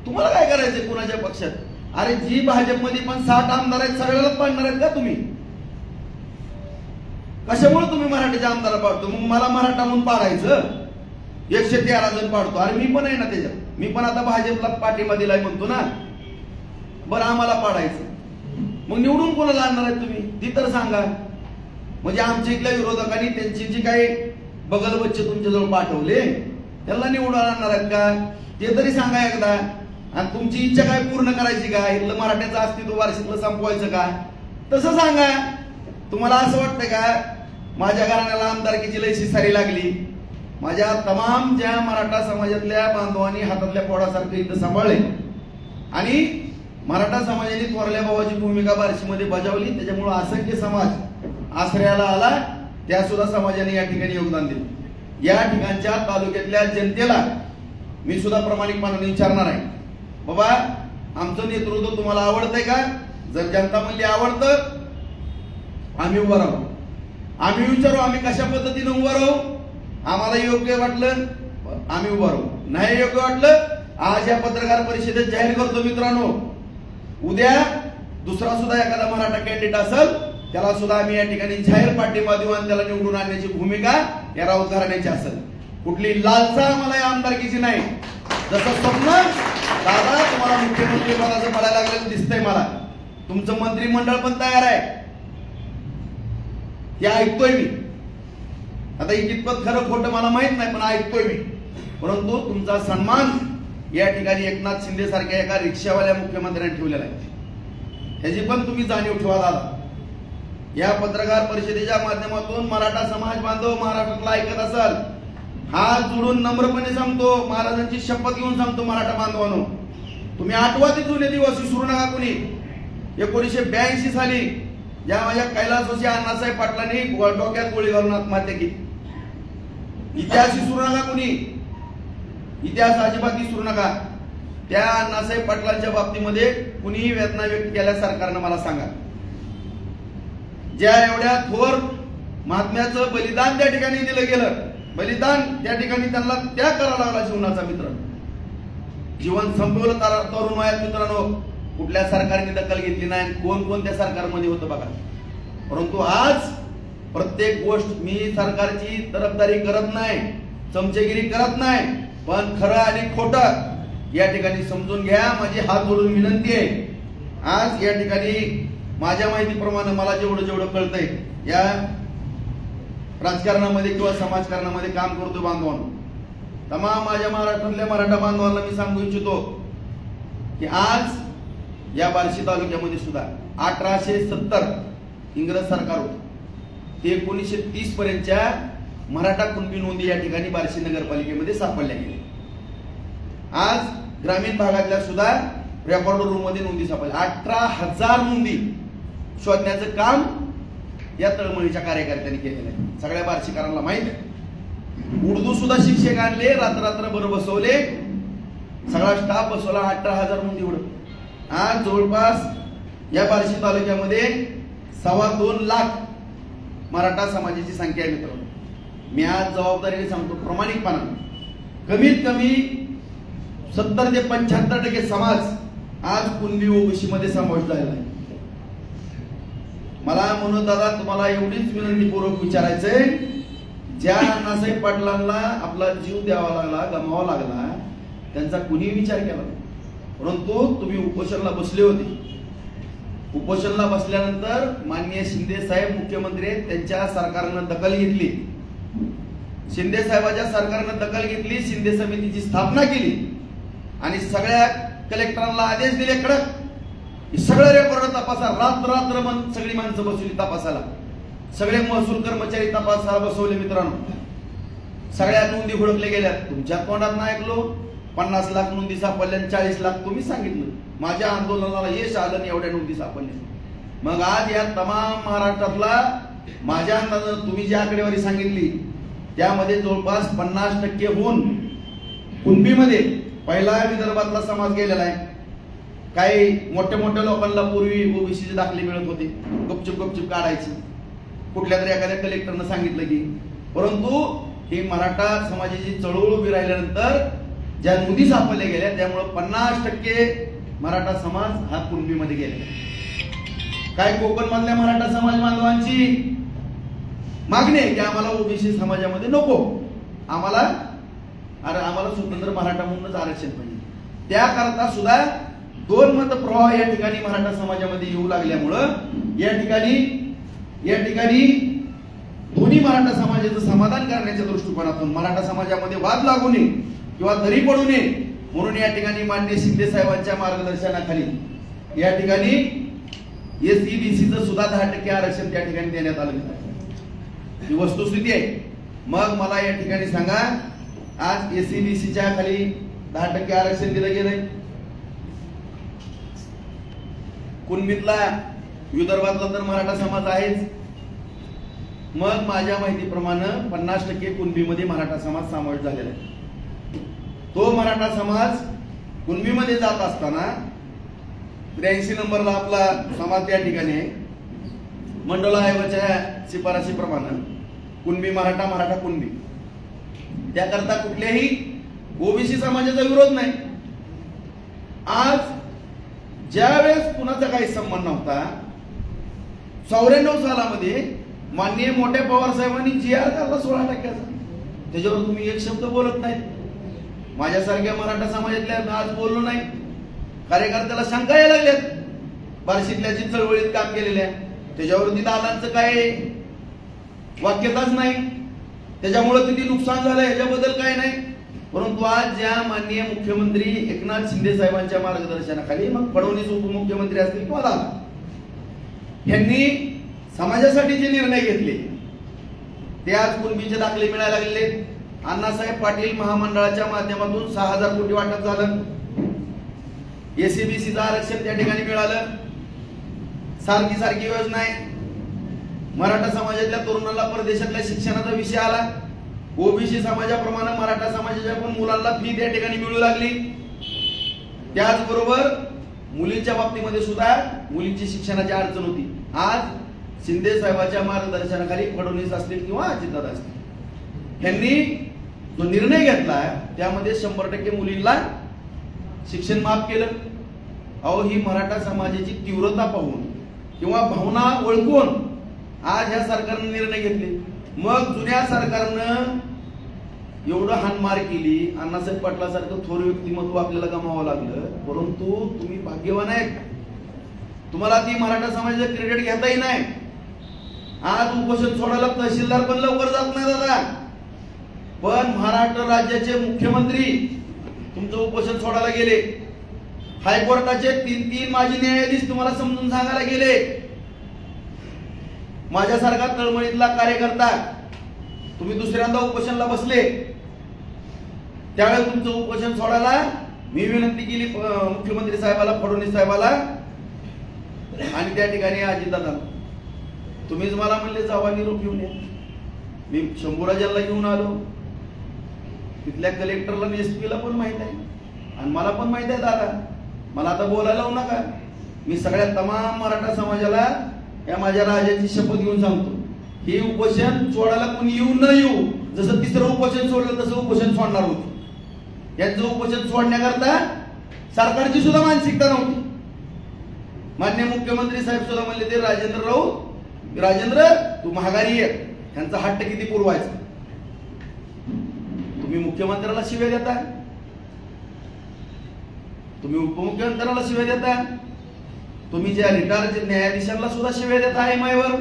तुम्हाला काय करायचंय कुणाच्या पक्षात? अरे जी भाजपमध्ये पण 60 आमदार आहेत, सगळ्यालाच पाडणार आहेत का तुम्ही? कशामुळे तुम्ही मराठीचे आमदार पाडतो? मग मला मराठा म्हणून पाडायचं, 113 जण पाडतो. अरे मी पण आहे ना त्याच्यात, मी पण आता भाजपला पाठिंबा दिलाय म्हणतो ना. बरं आम्हाला पाडायचं, मग निवडून कोणाला आणणार आहेत तुम्ही? ती तर सांगा. म्हणजे आमच्या इथल्या विरोधकांनी त्यांची जी काही बगल बच्चे तुमच्याजवळ पाठवले त्याला निवडून आणणार आहेत का? ते तरी सांगा एकदा. आणि तुमची इच्छा काय पूर्ण करायची का? इथलं मराठ्याचं अस्तित्व बार्शीतलं संपवायचं का? तसं सांगा. तुम्हाला असं वाटतं का माझ्या घराण्याला आमदारकीची लय शिसारी लागली? माझ्या तमाम ज्या मराठा समाजातल्या बांधवांनी हातातल्या पोडासारखं इथं सांभाळले आणि मराठा समाजाने थोरल्या भावाची भूमिका बार्शीमध्ये बजावली, त्याच्यामुळे असंख्य समाज आश्रयाला आला. त्या सुद्धा समाजाने या ठिकाणी योगदान दिलं. या ठिकाणच्या तालुक्यातल्या जनतेला मी सुद्धा प्रामाणिकपणाने विचारणार आहे, बाबा आमचं नेतृत्व तुम्हाला आवडतंय का? जर जनता म्हणली आवडतं, आम्ही उभं राहू. आम्ही विचारू आम्ही कशा पद्धतीने उभं राहू. आम्हाला योग्य वाटलं आम्ही उभं राहू, नाही योग्य वाटलं आज या पत्रकार परिषदेत जाहीर करतो मित्रांनो. उद्या दुसरा सुद्धा एखादा मराठा कॅन्डिडेट असेल त्याला सुद्धा आम्ही या ठिकाणी जाहीर पाठिंबा देऊ आणि त्याला निवडून आणण्याची भूमिका या राऊत घराण्याची असेल. कुठली लालसा आम्हाला या आमदारकीची नाही. जसं स्वप्न दादा तुम्हाला मुख्यमंत्री पदाचं पडायला लागलेलं दिसतंय मला, तुमचं मंत्रिमंडळ पण तयार आहे हे ऐकतोय मी. आता कितपत खरं खोटं मला माहित नाही पण ऐकतोय मी. परंतु तुमचा सन्मान या ठिकाणी एकनाथ शिंदे सारख्या एका रिक्षावाल्या मुख्यमंत्र्यांनी ठेवलेला आहे, ह्याची पण तुम्ही जाणीव ठेवा दादा. या पत्रकार परिषदेच्या माध्यमातून मराठा समाज बांधव महाराष्ट्रातला ऐकत असाल, हात जोडून नम्रपणे सांगतो, महाराजांची शपथ घेऊन सांगतो मराठा बांधवांनो, तुम्ही आठवा ते जुने दिवस विसरू नका कुणी. 1982 साली ज्या माझ्या कैलासवासी अण्णासाहेब पाटलांनी डोक्यात गोळी घालून आत्महत्या केली, इतिहास विसरू नका कुणी. इतिहास अजिबात विसरू नका. त्या अण्णासाहेब पाटलांच्या बाबतीमध्ये कुणीही वेदना व्यक्त केल्या सरकारनं मला सांगा. ज्या एवढ्या थोर महात्म्याचं बलिदान त्या ठिकाणी दिलं गेलं, बलिदान त्या ठिकाणी त्यांना त्याग करावा लागला जीवनाचा. मित्र, जीवन संपवलं तरुण वयात. मित्रांनो, कुठल्या सरकारने दखल घेतली नाही, कोण कोणत्या सरकारमध्ये होतं बघा. परंतु आज प्रत्येक गोष्ट मी सरकारची तरफदारी करत नाही, चमचेगिरी करत नाही, पण खरं आणि खोटं या ठिकाणी समजून घ्या. माझी हात जोडून विनंती आहे. आज या ठिकाणी माझ्या माहितीप्रमाणे मला जेवढं जेवढं कळतंय, या राजकारणामध्ये किंवा समाजकारणामध्ये काम करतो बांधवांनो, तमाम माझ्या महाराष्ट्रातल्या मराठा बांधवांना मी सांगू इच्छितो की आज या बार्शी तालुक्यामध्ये सुद्धा 1870 इंग्रज सरकार होतं. ते 1930 पर्यंतच्या मराठा कुणबी नोंदी या ठिकाणी बार्शी नगरपालिकेमध्ये सापडल्या गेल्या. आज ग्रामीण भागातल्या सुद्धा रेकॉर्ड रूम मध्ये नोंदी सापडल्या. 18,000 नोंदी शोधण्याचं काम या तळमळीच्या कार्यकर्त्यांनी केलेलं आहे. सगळ्या बार्शीकरांना माहित आहे. उर्दू सुद्धा शिक्षक आणले, रात्र बरं बसवले, सगळा स्टाफ बसवला. 18,000 नोंदी एवढं. आज जवळपास या बार्शी तालुक्यामध्ये 2.25 लाख मराठा समाजाची संख्या आहे. मित्रांनो, मी आज जबाबदारीने सांगतो, प्रामाणिकपणाने, कमीत कमी 70 ते 75% समाज आज कुणबी ओबीसी मध्ये समावेश झालेला आहे. मला म्हणून दादा तुम्हाला एवढीच विनंतीपूर्वक विचारायचंय, ज्या अण्णासाहेब पाटलांना आपला जीव द्यावा लागला, गमावा लागला, त्यांचा कुणी विचार केला. परंतु तुम्ही उपोषणाला बसले होते. उपोषणाला बसल्यानंतर माननीय शिंदे साहेब मुख्यमंत्री आहेत, त्यांच्या सरकारनं दखल घेतली. शिंदे साहेबांच्या सरकारनं दखल घेतली, शिंदे समितीची स्थापना केली आणि सगळ्या कलेक्टरांना आदेश दिले कडक, सगळं रेकॉर्ड तपासा. रात्र सगळी माणसं बसवली तपासाला, सगळे महसूल कर्मचारी तपासाला बसवले. मित्रांनो, सगळ्या नोंदी हुडकल्या गेल्या. तुमच्या तोंडात नाही ऐकलो 50 लाख नोंदी सापडल्या, 40 लाख तुम्ही सांगितलं. माझ्या आंदोलनाला यश आलं, एवढ्या नोंदी सापडल्या. मग आज या तमाम महाराष्ट्रातला माझ्या अंदाजानं तुम्ही जी आकडेवारी सांगितली त्यामध्ये जवळपास 50% होऊन कुणबीमध्ये पहिला विदर्भातला समाज गेलेला आहे. काही मोठ्या मोठ्या लोकांना पूर्वी ओबीसीचे दाखले मिळत होते, गपचूप काढायचे. कुठल्या तरी एखाद्या कलेक्टरनं सांगितलं की, परंतु ही मराठा समाजाची चळवळ उभी राहिल्यानंतर ज्या नोंदी सापडल्या गेल्या त्यामुळे 50% मराठा समाज हा कुणबीमध्ये गेला. काय कोकण मधल्या मराठा समाज बांधवांची मागणी आहे की आम्हाला ओबीसी समाजामध्ये नको, आम्हाला स्वतंत्र मराठा म्हणूनच आरक्षण पाहिजे. त्याकरता सुद्धा 2 मतप्रवाह या ठिकाणी मराठा समाजामध्ये येऊ लागल्यामुळं या ठिकाणी दोन्ही मराठा समाजाचं समाधान करण्याच्या दृष्टिकोनातून मराठा समाजामध्ये वाद लागू नये किंवा दरी पडू नये म्हणून या ठिकाणी माननीय शिंदे साहेबांच्या मार्गदर्शनाखाली या ठिकाणी एसईबीसीचं सुद्धा 10% आरक्षण त्या ठिकाणी देण्यात आलं. ही वस्तुस्थिती आहे. मग मला या ठिकाणी सांगा, आज एसईबीसीच्या खाली 10% आरक्षण दिलं गेलंय. कुणबीतला विदर्भातला तर मराठा समाज आहेच. मग माझ्या माहितीप्रमाणे 50% कुणबीमध्ये मराठा समाज समावेश झालेला आहे. तो मराठा समाज कुणबीमध्ये जात असताना 83 नंबरला आपला समाज त्या ठिकाणी आहे. मंडल आयोगाच्या शिफारशीप्रमाणे कुणबी मराठा कुणबी, त्याकरता कुठल्याही ओबीसी समाजाचा विरोध नाही. आज ज्यावेळेस कुणाचा काही संबंध नव्हता, 94 सालामध्ये माननीय मोठ्या पवार साहेबांनी GR काढला 16%चा. त्याच्यावर तुम्ही एक शब्द बोलत नाही. माझ्यासारख्या मराठा समाजातल्या आज बोललो नाही. कार्यकर्त्याला शंका यायला लागल्यात, बार्शीतल्या जी चळवळीत काम केलेल्या त्याच्यावरती दादांचं काय वाक्यताच नाही, त्याच्यामुळे किती नुकसान झालं याच्याबद्दल काय नाही. परंतु आज ज्या माननीय मुख्यमंत्री एकनाथ शिंदे साहेबांच्या मार्गदर्शनाखाली, मग फडणवीस उपमुख्यमंत्री असतील किंवा दादा, यांनी समाजासाठी जे निर्णय घेतले ते आज कुणबीचे दाखले मिळायला लागले. अण्णासाहेब पाटील महामंडळाच्या माध्यमातून 6,000 कोटी वाटप झालं. एसईबीसीचं आरक्षण त्या ठिकाणी मिळालं. सारखी योजना आहे. मराठा समाजातल्या तरुणांना परदेशातल्या शिक्षणाचा विषय आला. ओबीसी समाजाप्रमाणे मराठा समाजाच्या पण मुलांना फी त्या ठिकाणी मिळू लागली. त्याचबरोबर मुलींच्या बाबतीमध्ये सुद्धा मुलींची शिक्षणाची अडचण होती. आज शिंदे साहेबांच्या मार्गदर्शनाखाली फडणवीस असतील किंवा अजितदादा असतील, यांनी जो निर्णय घेतला त्यामध्ये 100% मुलींना शिक्षण माफ केलं. अहो, ही मराठा समाजाची तीव्रता पाहून किंवा भावना ओळखून आज ह्या सरकारने निर्णय घेतले. मग जुन्या सरकारनं एवढं हाणमार केली, अण्णासाहेब पाटलासारखं थोर व्यक्तिमत्व आपल्याला गमावं लागलं. परंतु तुम्ही भाग्यवान आहेत, तुम्हाला ती मराठा समाजाचं क्रेडिट घेताही नाही. आज उपोषण सोडायला तहसीलदार पण लवकर जात नाही दादा, पण महाराष्ट्र राज्याचे मुख्यमंत्री तुमचं उपोषण सोडायला गेले. हायकोर्टाचे 3 माजी न्यायाधीश तुम्हाला समजून सांगायला गेले. माझ्यासारखा तळमळीतला कार्यकर्ता तुम्ही दुसऱ्यांदा उपोषणला बसले, त्यावेळेस तुमचं उपोषण सोडायला मी विनंती केली मुख्यमंत्री साहेबाला, फडणवीस साहेबाला आणि त्या ठिकाणी अजितदादा. तुम्हीच मला म्हणले जावा निरोप घेऊन या. मी शंभूराजांना घेऊन आलो, तिथल्या कलेक्टरला आणि एसपीला पण माहित आहे आणि मला पण माहित आहे दादा. मला आता बोलायला लावू नका. मी सगळ्या तमाम मराठा समाजाला या माझ्या राजाची शपथ घेऊन सांगतो, हे उपोषण सोडायला कोणी येऊ न येऊ, जसं तिसरं उपोषण सोडलं तसं उपोषण सोडणार होतं. यांचं उपोषण सोडण्याकरता सरकारची सुद्धा मानसिकता नव्हती. माननीय मुख्यमंत्री साहेब सुद्धा म्हणले ते राजेंद्र तू महागारी आहे, त्यांचा हट्ट किती पुरवायचा. तुम्ही मुख्यमंत्र्याला शिव्या देता, तुम्ही उपमुख्यमंत्र्याला शिव्या देता, तुम्ही ज्या रिटायर्ड न्यायाधीशांना सुद्धा शिव्या देता आयमायवर,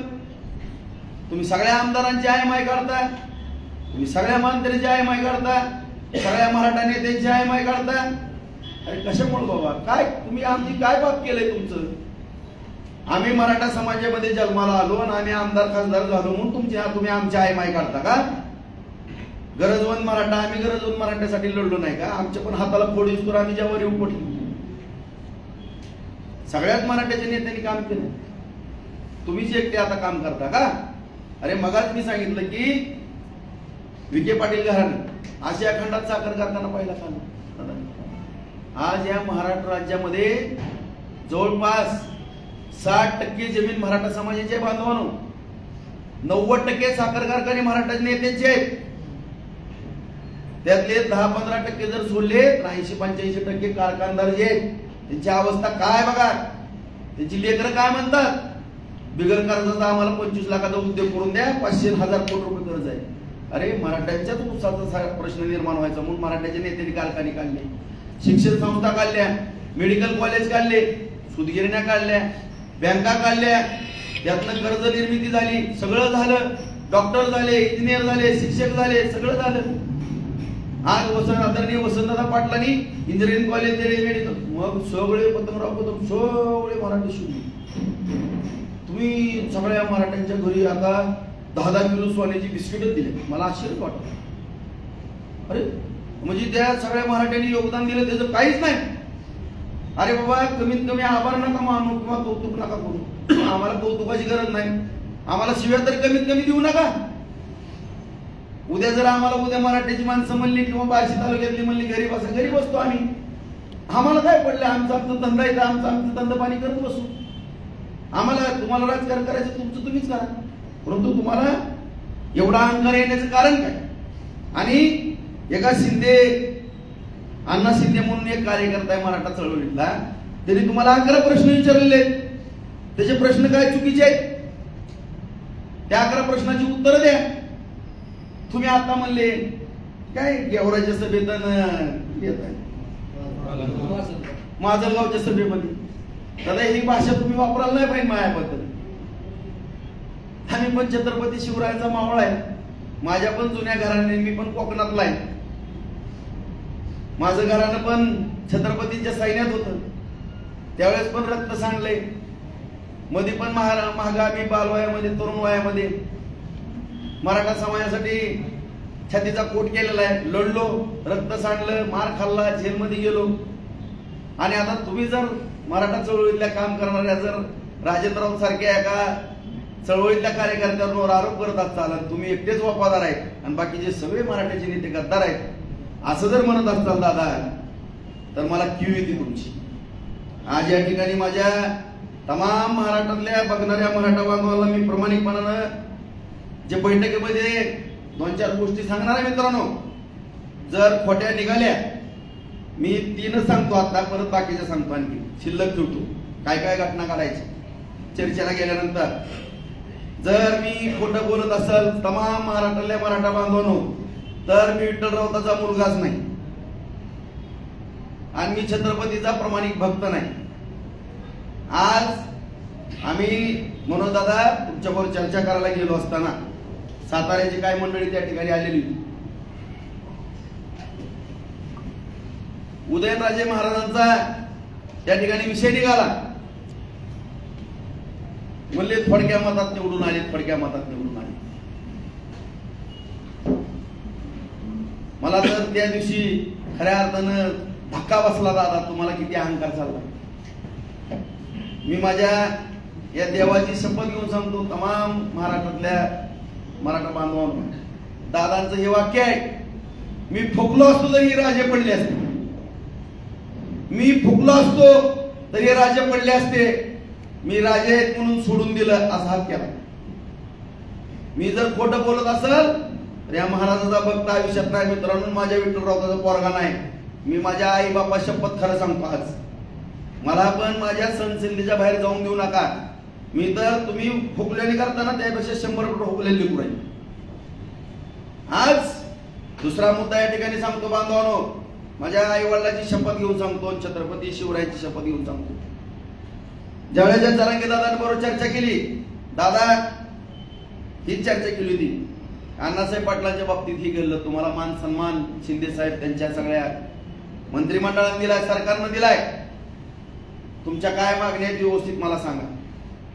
तुम्ही सगळ्या आमदारांची आयमाय काढता, तुम्ही सगळ्या मंत्र्यांची आयमाय काढता, सगळ्या मराठा नेत्यांची आयमाय काढता. अरे कशामुळे बाबा, काय तुम्ही आमची काय बाब केलंय तुमचं? आम्ही मराठा समाजामध्ये जन्माला आलो आणि आम्ही आमदार खासदार झालो म्हणून तुम्ही आमची आयमाय काढता का? गरजवंत मराठा, आम्ही गरजवंत मराठ्यासाठी लढलो नाही का? आमच्या पण हाताला फोड येऊस तर आम्ही ज्यावर येऊ पडलो. सगळ्याच मराठ्याच्या नेत्यांनी काम केलं, तुम्हीच एकटे आता काम करता का? अरे मगाच मी सांगितलं की विखे पाटील घराणे आशिया खंडात साखर कारखाना पहिला चालू. आज या महाराष्ट्र राज्यामध्ये जवळपास 60% जमीन मराठा समाजाची आहे बांधवांनो. 90% साखर कारखाने मराठा नेत्यांचे आहेत. त्यातले 10-15% जर सोडले तर 80-85% कारखानदार जे आहेत त्यांची अवस्था काय बघा. त्यांची लेकरं काय म्हणतात, बिगर कर्जाचा आम्हाला 25 लाखाचा उद्योग करून द्या, 500-1000 कोटी रुपये कर्ज आहे. अरे मराठ्यांच्याच उत्साहाचा प्रश्न निर्माण व्हायचा म्हणून मराठ्याच्या नेत्यांनी कारखाने काढले, शिक्षण संस्था काढल्या, मेडिकल कॉलेज काढले, सूतगिरण्या काढल्या, बँका काढल्या, त्यातनं कर्ज निर्मिती झाली, सगळं झालं. डॉक्टर झाले, इंजिनियर झाले, शिक्षक झाले, सगळं झालं. आज आदरणीय वसंतदादा पाटलांनी इंजिनिअरिंग कॉलेज दिले, मेडिकल, मग सगळे पतंगराव कदम सगळे मराठी शिकले. तुम्ही सगळ्या मराठ्यांच्या घरी आता 10-10 किलो सोन्याची बिस्किटच दिले. मला आश्चर्य वाटतं. अरे म्हणजे त्या सगळ्या मराठ्यांनी योगदान दिलं त्याचं काहीच नाही. अरे बाबा कमीत कमी आभार नका मानू किंवा कौतुक नका करू. आम्हाला कौतुकाची गरज नाही, आम्हाला शिव्या तरी कमीत कमी देऊ नका. उद्या जर आम्हाला मराठ्याची माणसं म्हणली किंवा बार्शी तालुक्यातली म्हणली घरी बसा, घरी बसतो आम्ही. आम्हाला काय पडलं, आमचा धंदा येतं, आमचं धंदा पाणी करत बसू. आम्हाला तुम्हाला राजकारण करायचं तुमचं तुम्हीच करा, परंतु तुम्हाला एवढा अहंकार येण्याचं कारण काय? आणि एका अण्णा शिंदे म्हणून एक कार्यकर्ता आहे मराठा चळवळीतला, त्यांनी तुम्हाला 11 प्रश्न विचारलेले. त्याचे प्रश्न काय चुकीचे आहेत, त्या 11 प्रश्नाची उत्तरं द्या. तुम्ही आता म्हणले काय गेवराच्या सभेत येत आहे माजलगावच्या सभेमध्ये, दादा ही भाषा तुम्ही वापरायला नाही पाहिजे माझ्याबद्दल. आम्ही पण छत्रपती शिवरायांचा मावळा आहे, माझ्या पण जुन्या घराने, मी पण कोकणातला आहे. माझं घरानं पण छत्रपतींच्या सैन्यात होतं, त्यावेळेस पण रक्त सांडलंय. मध्ये पण महागामी बालवयामध्ये, तरुण वयामध्ये मराठा समाजासाठी छातीचा कोट केलेला आहे. लढलो, रक्त सांडलं, मार खाल्ला, जेलमध्ये गेलो. आणि आता तुम्ही जर मराठा चळवळीतल्या काम करणाऱ्या जर राजेंद्रराव सारख्या एका चळवळीतल्या कार्यकर्त्यांवर आरोप करत असताल तुम्ही एकटेच वफादार आहेत आणि बाकीचे सगळे मराठ्याचे नेते गद्दार आहेत असं जर म्हणत असताल दादा तर मला कीव येते तुमची. आज या ठिकाणी माझ्या तमाम महाराष्ट्रातल्या बघणाऱ्या मराठा बांधवांना मी प्रामाणिकपणानं जे बैठकीमध्ये 2-4 गोष्टी सांगणार आहे मित्रांनो. जर खोट्या निघाल्या मी 3 सांगतो, आता परत बाकीच्या सांगतो, आणखी शिल्लक ठेवतो काय काय घटना घडायची चर्चेला गेल्यानंतर. जर मी खोटं बोलत असेल तमाम महाराष्ट्रातल्या मराठा बांधवांनो तर मी विठ्ठल राऊताचा मुलगाच नाही आणि मी छत्रपतीचा प्रामाणिक भक्त नाही. आज आम्ही मनोज दादा तुमच्याबरोबर चर्चा करायला गेलो असताना साताऱ्याची काय मंडळी त्या ठिकाणी आलेली होती. उदयनराजे महाराजांचा त्या ठिकाणी विषय निघाला. म्हणले थोडक्या मतात निवडून आले, थोडक्या मतात निवडून आले. मला तर त्या दिवशी खऱ्या अर्थानं धक्का बसला दादा, तुम्हाला किती अहंकार चालला. मी माझ्या या देवाची शपथ घेऊन सांगतो तमाम महाराष्ट्रातल्या मराठा बांधवांना, दादांचं हे वाक्य आहे, मी फुकलो असतो तरी राजे पडले असते, मी फुकलो असतो तरी राजे पडले असते, मी राजे आहेत म्हणून सोडून दिलं असा हात केला. मी जर खोटं बोलत असेल तर या महाराजाचा भक्त आयुष्यात नाही मित्रांनो, माझ्या विठ्ठल राऊताचा पोरगा नाही. मी माझ्या आई बापा शपथ खरं सांगतो. आज मला पण माझ्या संसदेच्या बाहेर जाऊन देऊ नका. मी तर तुम्ही फुकलेली करताना त्यापेक्षा 100 फुकलेली लेकरू आहे. आज दुसरा मुद्दा या ठिकाणी सांगतो बांधवांनो, माझ्या आई वडिलांची शपथ घेऊन सांगतो, छत्रपती शिवरायांची शपथ घेऊन सांगतो. ज्यावेळेस जरांगे दादांबरोबर चर्चा केली, दादा हीच चर्चा केली होती, अण्णासाहेब पाटलांच्या बाबतीत ही गेलं, तुम्हाला मान सन्मान शिंदे साहेब त्यांच्या सगळ्या मंत्रिमंडळाने दिलाय, सरकारनं दिलाय, तुमच्या काय मागण्या आहेत व्यवस्थित मला सांगा,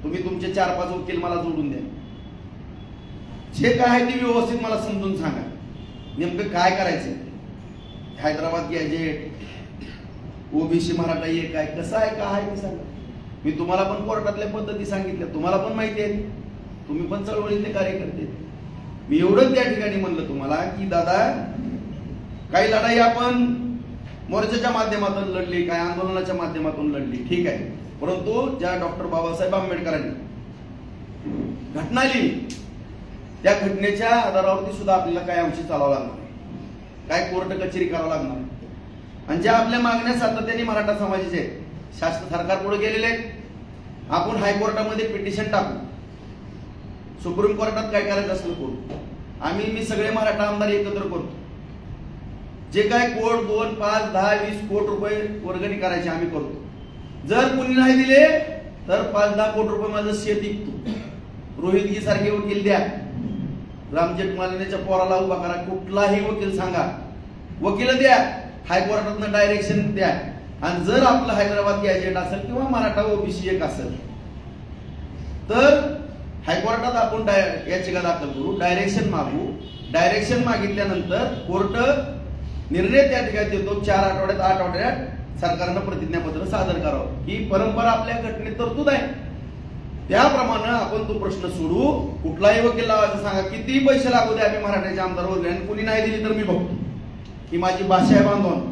तुम्ही तुमचे 4-5 वकील मला जोडून द्या, जे काय आहे ते व्यवस्थित मला समजून सांगा, नेमकं काय करायचं. हैदराबाद गॅजेट, ओबीसी मराठा हे काय कसं आहे काय आहे ते सांगा. मी तुम्हाला पण कोर्टातल्या पद्धती सांगितल्या, तुम्हाला पण माहिती आहे, तुम्ही पण चळवळीतले कार्यकर्ते. मी एवढं त्या ठिकाणी म्हणलं तुम्हाला की दादा काही लढाई आपण मोर्चाच्या माध्यमातून लढली, काय आंदोलनाच्या माध्यमातून लढली, ठीक आहे, परंतु ज्या डॉक्टर बाबासाहेब आंबेडकरांनी घटना लिहिली त्या घटनेच्या आधारावरती सुद्धा आपल्याला काय अंशी चालावं लागणार, काय कोर्ट कचेरी करावं लागणार. आणि ज्या आपल्या मागण्या सातत्याने मराठा समाजाचे आहेत, शास्त्र सरकार पुढे गेलेले आहेत, आपण हायकोर्टामध्ये पिटिशन टाकू, सुप्रीम कोर्टात काय करायचं असलं करू. मी सगळे मराठा आमदार एकत्र करतो, जे काय कोट 2, 5, 10, 20 कोटी रुपये वर्गणी करायचे आम्ही करतो. जर कुणी नाही दिले तर 5-10 कोटी रुपये माझं शेत विकतो, रोहितगी सारखे वकील द्या, राम जेठमलानीच्या पोराला उभा करा, कुठलाही वकील सांगा, वकील द्या, हायकोर्टातनं डायरेक्शन द्या. आणि जर आपलं हैदराबाद गॅजेट असेल किंवा मराठा ओबीसी एक असेल तर हायकोर्टात आपण याचिका दाखल करू, डायरेक्शन मागू. डायरेक्शन मागितल्यानंतर कोर्ट निर्णय त्या ठिकाणी देतो. 4 आठवड्यात 8 आठवड्यात सरकारनं प्रतिज्ञापत्र सादर करावं. ही परंपरा आपल्या घटनेत तरतूद आहे. त्याप्रमाणे आपण तो प्रश्न सोडू. कुठलाही वकील लावायचं सांगा, किती पैसे लागू दे, आम्ही मराठ्याचे आमदार वगैरे, आणि कुणी नाही दिली तर मी बघतो. ही माझी भाषा आहे बांधवांनो.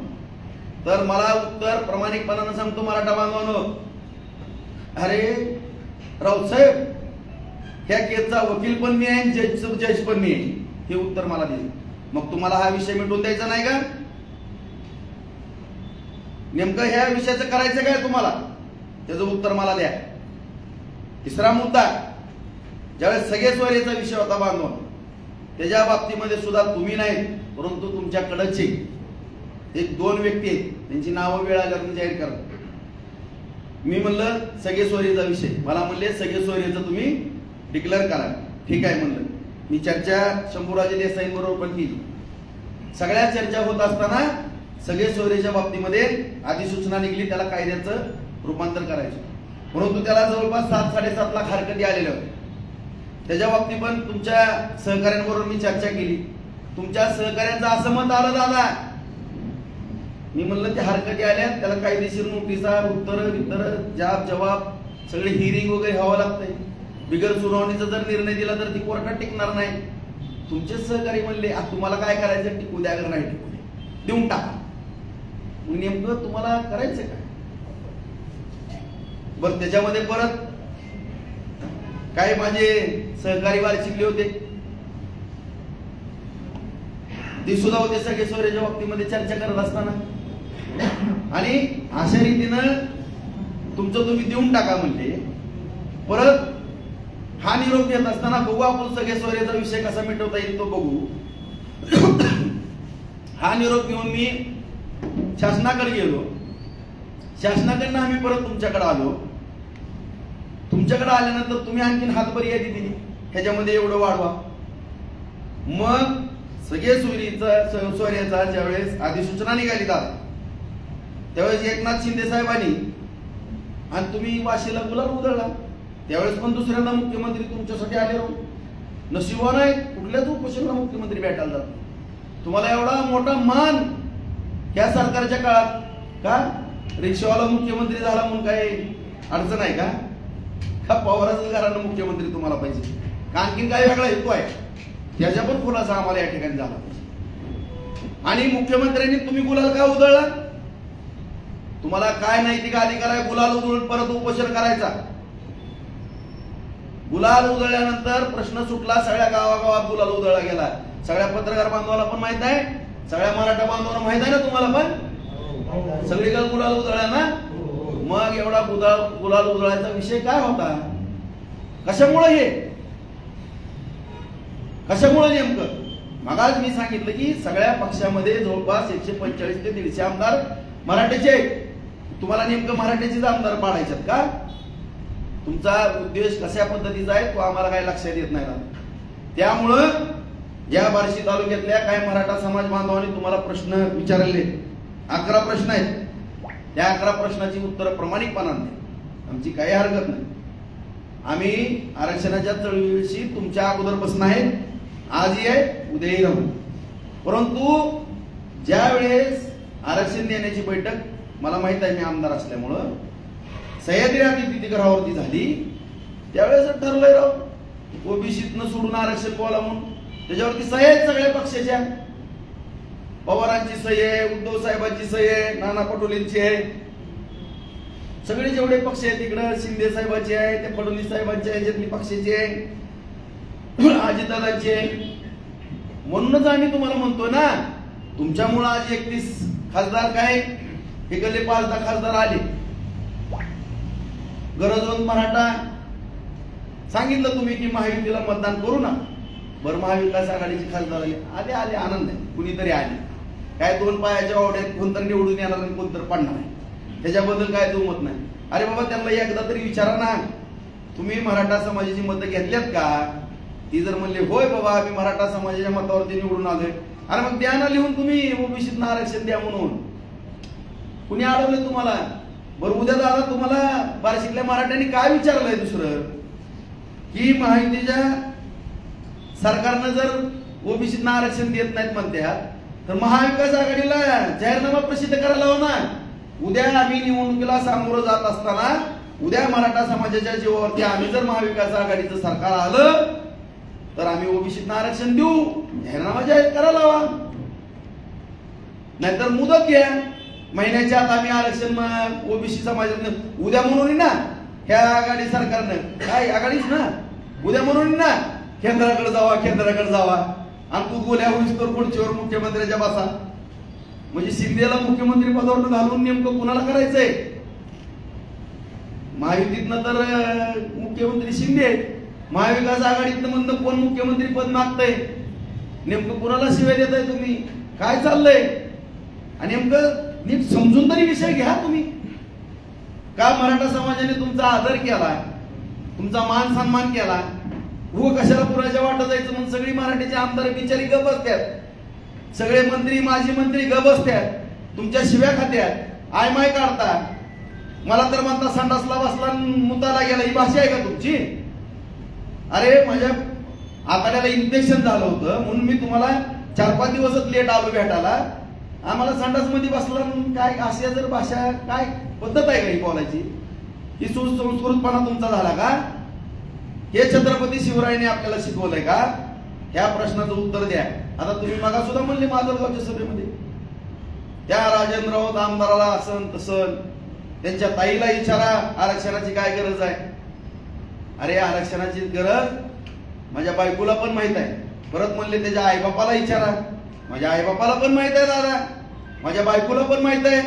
तर मला उत्तर प्रामाणिकपणानं सांगतो मराठा बांधवांनो, अरे राऊतसाहेब ह्या केसचा वकील पण मी आहे, जज पण मी आहे, हे उत्तर मला दिले. मग तुम्हाला हा विषय मिटवून द्यायचा नाही का? नेमकं ह्या विषयाचं करायचं काय तुम्हाला, त्याचं उत्तर मला द्या. तिसरा मुद्दा, ज्यावेळेस सगळे सोयरेचा विषय होता बांधवांनो, त्याच्या बाबतीमध्ये सुद्धा तुम्ही नाही परंतु तुमच्याकडचे 1-2 व्यक्ती आहेत, त्यांची नावं वेळ आल्यावर जाहीर करा. मी म्हणलं सगळे सोयरेचा विषय, मला म्हणले सगळे सोयरेचं तुम्ही डिक्लेअर करा. ठीक आहे म्हणलं. मी चर्चा शंभूराजे देसाईंबरोबर पण केली. सगळ्या चर्चा होत असताना सगळे सोयरेच्या बाबतीमध्ये अधिसूचना निघली, त्याला कायद्याचं रूपांतर करायचं, परंतु त्याला जवळपास 7-7.5 लाख हरकती आलेल्या होत्या. त्याच्या बाबतीत पण तुमच्या सहकार्यांबरोबर मी चर्चा केली. तुमच्या सहकार्यांचं असं मत आलं दादा, मी म्हणलं ते हरकती आल्या, त्याला कायदेशीर नोटिसा, उत्तर जाब जवाब सगळे हिअरिंग वगैरे व्हावं लागतंय. बिगर सुनावणीचा जर निर्णय दिला तर ती कोर्टात टिकणार नाही. तुमचे सहकारी म्हणले तुम्हाला काय करायचं, टिकू द्या, अगर नाही टिकू द्या, देऊन टाका. मग नेमकं तुम्हाला करायचं काय? बरं, त्याच्यामध्ये परत काय माझे सहकारी वारशिकले होते ते सुद्धा होते सगळे सोयऱ्याच्या बाबतीमध्ये चर्चा करत असताना, आणि अशा रीतीनं तुमचं तुम्ही देऊन टाका म्हणले. परत हा निरोप घेत असताना बघू आपण सगळे सोयऱ्याचा विषय कसा मिटवता येईल तो बघू. हा निरोप घेऊन मी शासनाकडे गेलो. शासनाकडनं आम्ही परत तुमच्याकडे आलो. तुमच्याकडे आल्यानंतर तुम्ही आणखीन हातभर यादी दिली, ह्याच्यामध्ये एवढं वाढवा. मग सगळे सोयऱ्याचा ज्यावेळेस अधिसूचना निघाली त्यावेळेस एकनाथ शिंदे साहेबांनी आणि तुम्ही वाशीला गुलाल उधळला. त्यावेळेस पण दुसऱ्यांदा मुख्यमंत्री तुमच्यासाठी आले राहू. नशिबानं आहे कुठल्याच उपोषणाला मुख्यमंत्री भेटायला जातो. तुम्हाला एवढा मोठा मान या सरकारच्या काळात का रिक्षावाला मुख्यमंत्री झाला म्हणून काही अडचण आहे का? पवारांच्या घरानं मुख्यमंत्री तुम्हाला पाहिजे का आणखी काय वेगळा हेतू आहे? त्याच्या पण खुलासा आम्हाला या ठिकाणी झाला पाहिजे. आणि मुख्यमंत्र्यांनी तुम्ही गुलाल का उधळला? तुम्हाला काय नैतिक अधिकार आहे गुलाल उधळून परत उपोषण करायचा? गुलाल उधळल्यानंतर प्रश्न सुटला. सगळ्या गावागावात गुलाल उधळला गेला. सगळ्या पत्रकार बांधवाला पण माहित आहे, सगळ्या मराठा बांधवांना माहित आहे ना तुम्हाला पण, सगळीकडे गुलाल उधळला ना. मग एवढा गुलाल उधळायचा विषय काय होता? कशामुळे हे कशामुळे नेमकं? मगाच मी सांगितलं की सगळ्या पक्षामध्ये जवळपास 145 ते 150 आमदार मराठ्याचे. तुम्हाला नेमकं मराठ्याचेच आमदार पाडायच्यात का? तुमचा उद्देश कशा पद्धतीचा आहे तो आम्हाला काही लक्षात येत नाही. त्यामुळं या बार्शी तालुक्यातल्या काय मराठा समाज बांधवांनी तुम्हाला प्रश्न विचारले, 11 प्रश्न आहेत. त्या 11 प्रश्नाची उत्तरं प्रामाणिकपणाने आमची काही हरकत नाही. आम्ही आरक्षणाच्या चळवळीशी तुमच्या अगोदर बसणं आहे, आजही आहे उद्याही राहू. परंतु ज्या वेळेस आरक्षण देण्याची बैठक मला माहित आहे मी आमदार असल्यामुळं सह्याद्री अतिथीगृहावरती झाली त्यावेळेस ठरलंय राव ओबीसीतनं सोडून आरक्षण बोला म्हणून. त्याच्यावरती सह्या आहेत सगळ्या पक्षाच्या. पवारांची सही आहे, उद्धव साहेबांची सही आहे, नाना पटोलेंची आहे, सगळे जेवढे पक्ष आहेत तिकडं शिंदे साहेबांचे आहे, ते फडणवीस साहेबांच्या ह्याच्यातली पक्षाची आहे, अजितदादांची आहे. म्हणूनच आम्ही तुम्हाला म्हणतोय ना तुमच्यामुळे आज 31 खासदार काय हे गल्ले 5-10 खासदार आले. गरजवंत मराठा सांगितलं तुम्ही की महायुतीला मतदान करू ना. बरं, महाविकास आघाडीचे खासदार आले आले आनंद आहे, कुणीतरी आले. काय 2 पायाच्या वावड्यात कोणतरी निवडून येणार आणि कोणतरी पडणार आहे त्याच्याबद्दल काय दुमत नाही. अरे बाबा त्यांना एकदा तरी विचारा ना तुम्ही मराठा समाजाची मतं घेतल्यात का? ती जर म्हणले होय बाबा आम्ही मराठा समाजाच्या मतावरती निवडून आलोय, अरे मग द्या ना लिहून तुम्ही ओबीसीतनं आरक्षण द्या म्हणून. कुणी अडवलं तुम्हाला? बरं, उद्या दादा तुम्हाला बार्शीतल्या मराठ्यांनी काय विचारलंय दुसरं की महायुतीच्या सरकारनं जर ओबीसीतनं आरक्षण देत नाहीत म्हणतात तर महाविकास आघाडीला जाहीरनामा प्रसिद्ध करायला हवा ना. उद्या आम्ही निवडणुकीला सामोरं जात असताना उद्या मराठा समाजाच्या जीवावरती आम्ही जर महाविकास आघाडीचं सरकार आलं तर आम्ही ओबीसीतनं आरक्षण देऊ, जाहीरनामा जाहीर करायला हवा. नाहीतर मुदत घ्या, महिन्याच्या आत आम्ही आरक्षण ओबीसी समाजातनं उद्या म्हणून ना ह्या आघाडी सरकारनं काय आघाडीच ना उद्या म्हणून ना केंद्राकडे जावा आणि तू गोल्या होईस तर खुर्चीवर मुख्यमंत्र्याच्या बसा. म्हणजे शिंदेला मुख्यमंत्री पदावर घालून नेमकं कुणाला करायचंय? महायुतीतनं तर मुख्यमंत्री शिंदे, महाविकास आघाडीतनं म्हणणं कोण मुख्यमंत्री पद मागतंय? नेमकं कुणाला शिवाय देताय तुम्ही? काय चाललंय? आणि नेमकं नीट समजून तरी विषय घ्या तुम्ही. का मराठा समाजाने तुमचा आदर केला, तुमचा मान सन्मान केला, हो कशाला पुराच्या वाटत जायचं म्हणून सगळी मराठीचे आमदार बिचारी गप बसतात, सगळे मंत्री माजी मंत्री गप बसतात, तुमच्या शिव्या खात्यात आय माय काढता. मला तर म्हणता संडासला बसला मुताला गेला, ही भाषा आहे का तुमची? अरे माझ्या आतड्याला इन्फेक्शन झालं होतं म्हणून मी तुम्हाला 4-5 दिवसच लेट आलो भेटायला. आम्हाला संडास मध्ये बसला काय अशा जर भाषा काय पद्धत आहे का ही बोलायची? ही सुसंस्कृतपणा तुमचा झाला का? हे छत्रपती शिवरायांनी आपल्याला शिकवलंय का? ह्या प्रश्नाचं उत्तर द्या. आता तुम्ही मागा सुद्धा म्हणले माजलगावच्या सभेमध्ये त्या राजेंद्र आमदाराला असं तसं, त्यांच्या ताईला विचारा आरक्षणाची काय गरज आहे. अरे आरक्षणाची गरज माझ्या बायकोला पण माहित आहे. परत म्हणले त्याच्या आईबापाला विचारा. माझ्या आईबापाला पण माहित आहे दादा, माझ्या बायकोला पण माहित आहे.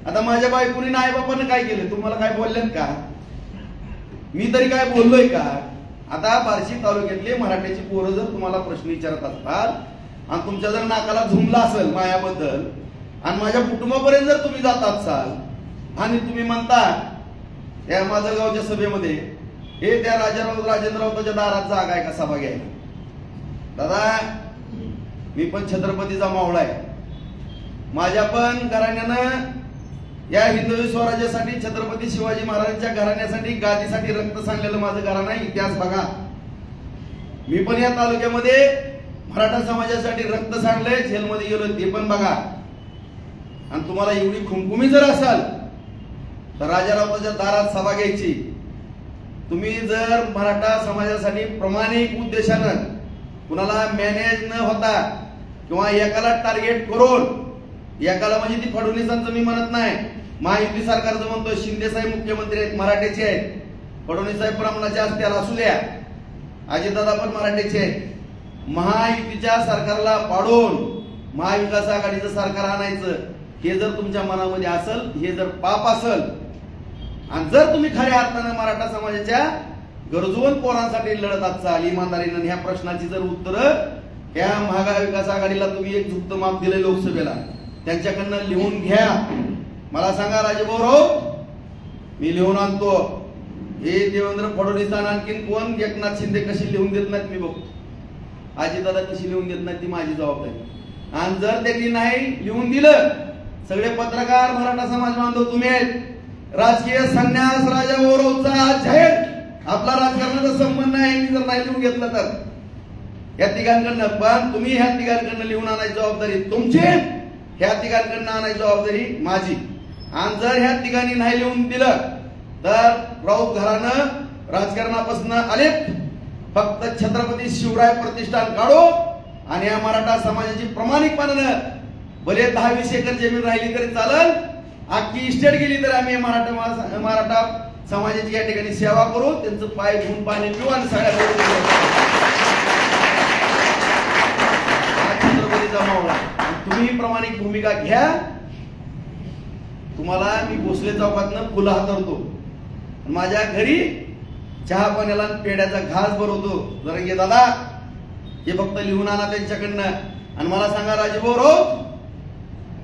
आता माझ्या बायकोनी आईबापानं काय केलं? तुम्हाला काय बोललेत का? मी तरी काय बोललोय का? आता बार्शी तालुक्यातले मराठ्याची पोरं जर तुम्हाला प्रश्न विचारत असतात आणि तुमच्या जर नाकाला झुमला असेल मायाबद्दल आणि माझ्या कुटुंबापर्यंत जर तुम्ही जात असाल आणि तुम्ही म्हणता त्या माजलगावच्या सभेमध्ये हे त्या राजेंद्र राऊताच्या दारात जागा आहे का सभा घ्यायला? दादा मी पण छत्रपतीचा मावळा आहे. माझ्या पण घराण्यानं या हिंदवी स्वराज्यासाठी छत्रपती शिवाजी महाराजांच्या घराण्यासाठी गादीसाठी रक्त सांडलेलं माझं घराणं आहे. इतिहास बघा. मी पण या तालुक्यामध्ये मराठा समाजासाठी रक्त सांडलंय, जेलमध्ये गेलो ते पण बघा. आणि तुम्हाला एवढी खुमखुमी जर असाल तर राजारावताच्या दारात सभा घ्यायची. तुम्ही जर मराठा समाजासाठी प्रामाणिक उद्देशानं कुणाला मॅनेज न होता किंवा एकाला टार्गेट करून, एकाला म्हणजे ती फडणवीसांचं मी म्हणत नाही, महायुती सरकारचं म्हणतो, शिंदे साहेब मुख्यमंत्री आहेत, मराठ्याचे आहेत, फडणवीस साहेब प्रमाणाचे असतील असू द्या, अजितदादा पण मराठ्याचे आहेत. महायुतीच्या सरकारला पाडून महाविकास आघाडीचं सरकार आणायचं हे जर तुमच्या मनामध्ये असेल, हे जर पाप असेल आणि जर तुम्ही खऱ्या अर्थानं मराठा समाजाच्या गरजवंत पोरांसाठी लढत असाल इमानदारीनं, ह्या प्रश्नाची जर उत्तर या महाविकास आघाडीला तुम्ही एक झुकतं माप दिले लोकसभेला, त्यांच्याकडनं लिहून घ्या. मला सांगा राजेभाऊ, मी लिहून आणतो. हे देवेंद्र फडणवीस आणि आणखीन कोण, एकनाथ शिंदे कशी लिहून देत नाहीत मी बघतो. अजितदादा कशी लिहून देत नाहीत ती माझी जबाबदारी. आणि जर त्यांनी नाही लिहून दिलं, सगळे पत्रकार मराठा समाज बांधव तुम्ही आहेत, राजकीय संन्यास राजा ओरवचा आज जाहीर आपला राजकारणाचा संबंध नाही, जर नाही लिहून घेतलं तर या तिघांकडनं. पण तुम्ही ह्या तिघांकडनं लिहून आणायची जबाबदारी तुमची, ह्या तिघांकडनं आणायची जबाबदारी माझी. आणि जर ह्या तिघांनी नाही लिहून दिलं तर राऊत घरानं राजकारणापासून आले फक्त छत्रपती शिवराय प्रतिष्ठान काढू आणि या मराठा समाजाची प्रामाणिकपणानं भले 10-20 एकर जमीन राहिली तरी चालेल, अख्खी इस्टेट गेली तरी आम्ही मराठा समाजाची या ठिकाणी सेवा करू, त्यांचं पाय धुवून पाणी पिऊ आणि सगळ्या छत्रपतीचा मावळा. तुम्ही प्रामाणिक भूमिका घ्या. तुम्हाला मी भोसले चौकातनं फुलं हातरतो, माझ्या घरी चहा पाण्याला पेड्याचा घास भरवतो. जरा घे दादा, हे फक्त लिहून आणा त्यांच्याकडनं. आणि मला सांगा राजेभाऊ,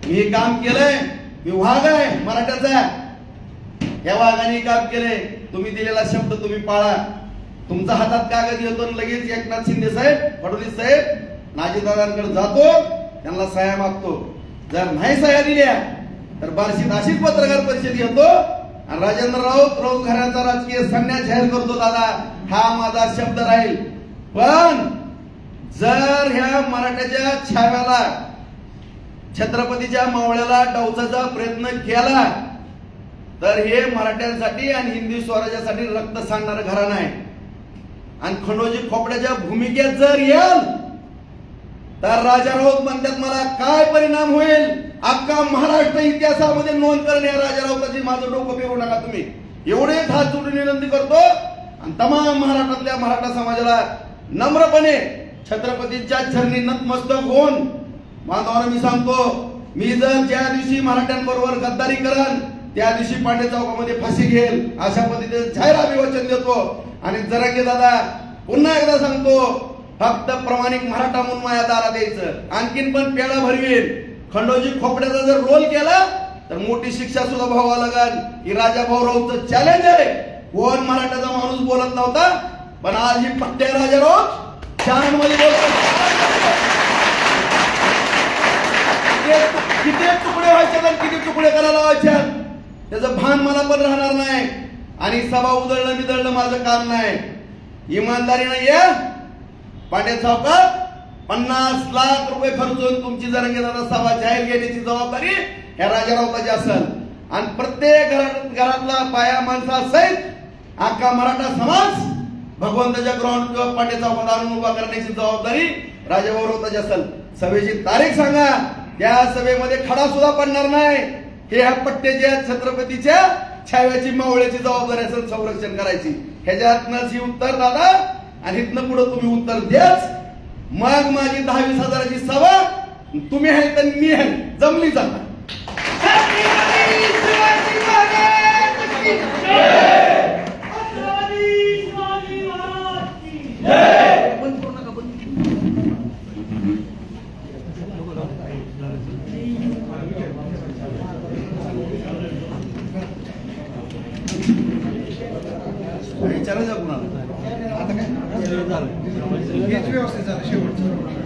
मी हे काम केलंय, मी वाघ आहे मराठ्याचा, या वाघाने काम केलंय. तुम्ही दिलेला शब्द तुम्ही पाळा. तुमचा हातात कागद येतो लगेच एकनाथ शिंदे साहेब, फडणवीस साहेब, अजितदादांकडे जातो, त्यांना सह्या मागतो. जर नाही सह्या दिल्या तर बार्शीत अशीच पत्रकार परिषद घेतो आणि राजेंद्र राऊत घराचा राजकीय संन्यास जाहीर करतो. दादा हा माझा शब्द राहील. पण जर ह्या मराठ्याच्या छाव्याला, छत्रपतीच्या मावळ्याला डावचाचा प्रयत्न केला तर हे मराठ्यांसाठी आणि हिंदवी स्वराज्यासाठी रक्त सांडणारं घराणं आहे. आणि खंडोजी खोपड्याच्या भूमिकेत जर येईल तर राजा राऊत म्हणतात मला काय परिणाम होईल, अख्खा महाराष्ट्र इतिहासामध्ये नोंद करणे. राजा राऊताची माझं डोकं फिरवू नका तुम्ही, एवढेच हात जोडून विनंती करतो. आणि तमाम महाराष्ट्रातल्या मराठा समाजाला नम्रपणे छत्रपतींच्या चरणी नतमस्तक होऊन बांधवांना मी सांगतो, मी जर ज्या दिवशी मराठ्यांबरोबर गद्दारी करन त्या दिवशी पांडे चौकामध्ये फाशी घेईल, अशा पद्धतीने जाहीर अभिवचन देतो. आणि जरांगे दादा पुन्हा एकदा सांगतो, फक्त प्रामाणिक मराठा म्हणून माझ्या दारात यायचं. आणखीन पण पेळा भरवील. खंडोजी खोपड्याचा जर रोल केला तर मोठी शिक्षा सुद्धा व्हावं लागेल. ही राजा भाऊरावचं चॅलेंज आहे. कोण मराठाचा माणूस बोलत नव्हता, पण आज ही पट्टे राजा राऊत चॅनलमध्ये बोलतो. किती तुकडे व्हायचे तर किती तुकडे करायला लावायचे त्याचं भान मला पण राहणार नाही. आणि सभा उधळणं बिदळणं माझं काम नाही. इमानदारीनं या पांड्या चौकात 50 लाख रुपये खर्चून तुमची जरंगे दादा सभा जाहीर घेण्याची जबाबदारी ह्या राजा राऊताची असेल. आणि प्रत्येक घरातला पाया माणसासहित अख्खा मराठा समाज भगवंताच्या ग्राउंड किंवा पाट्या चौकात आणून उभा करण्याची जबाबदारी राजाभाऊ राऊताची असेल. सभेची तारीख सांगा, त्या सभेमध्ये खडा सुद्धा पडणार नाही. हे ह्या पट्ट्याच्या छत्रपतीच्या छाव्याची मावळ्याची जबाबदारी असेल संरक्षण करायची. ह्याच्यातनंच ही उत्तर दादा, आणि इथनं पुढे तुम्ही उत्तर द्याच. मग माझी 10-20 हजाराची सभा तुम्ही आहे तर मी आहे, जमली जाणार. विचारायचं कुणाला आता काय व्यवस्थित झालं शेवटचं.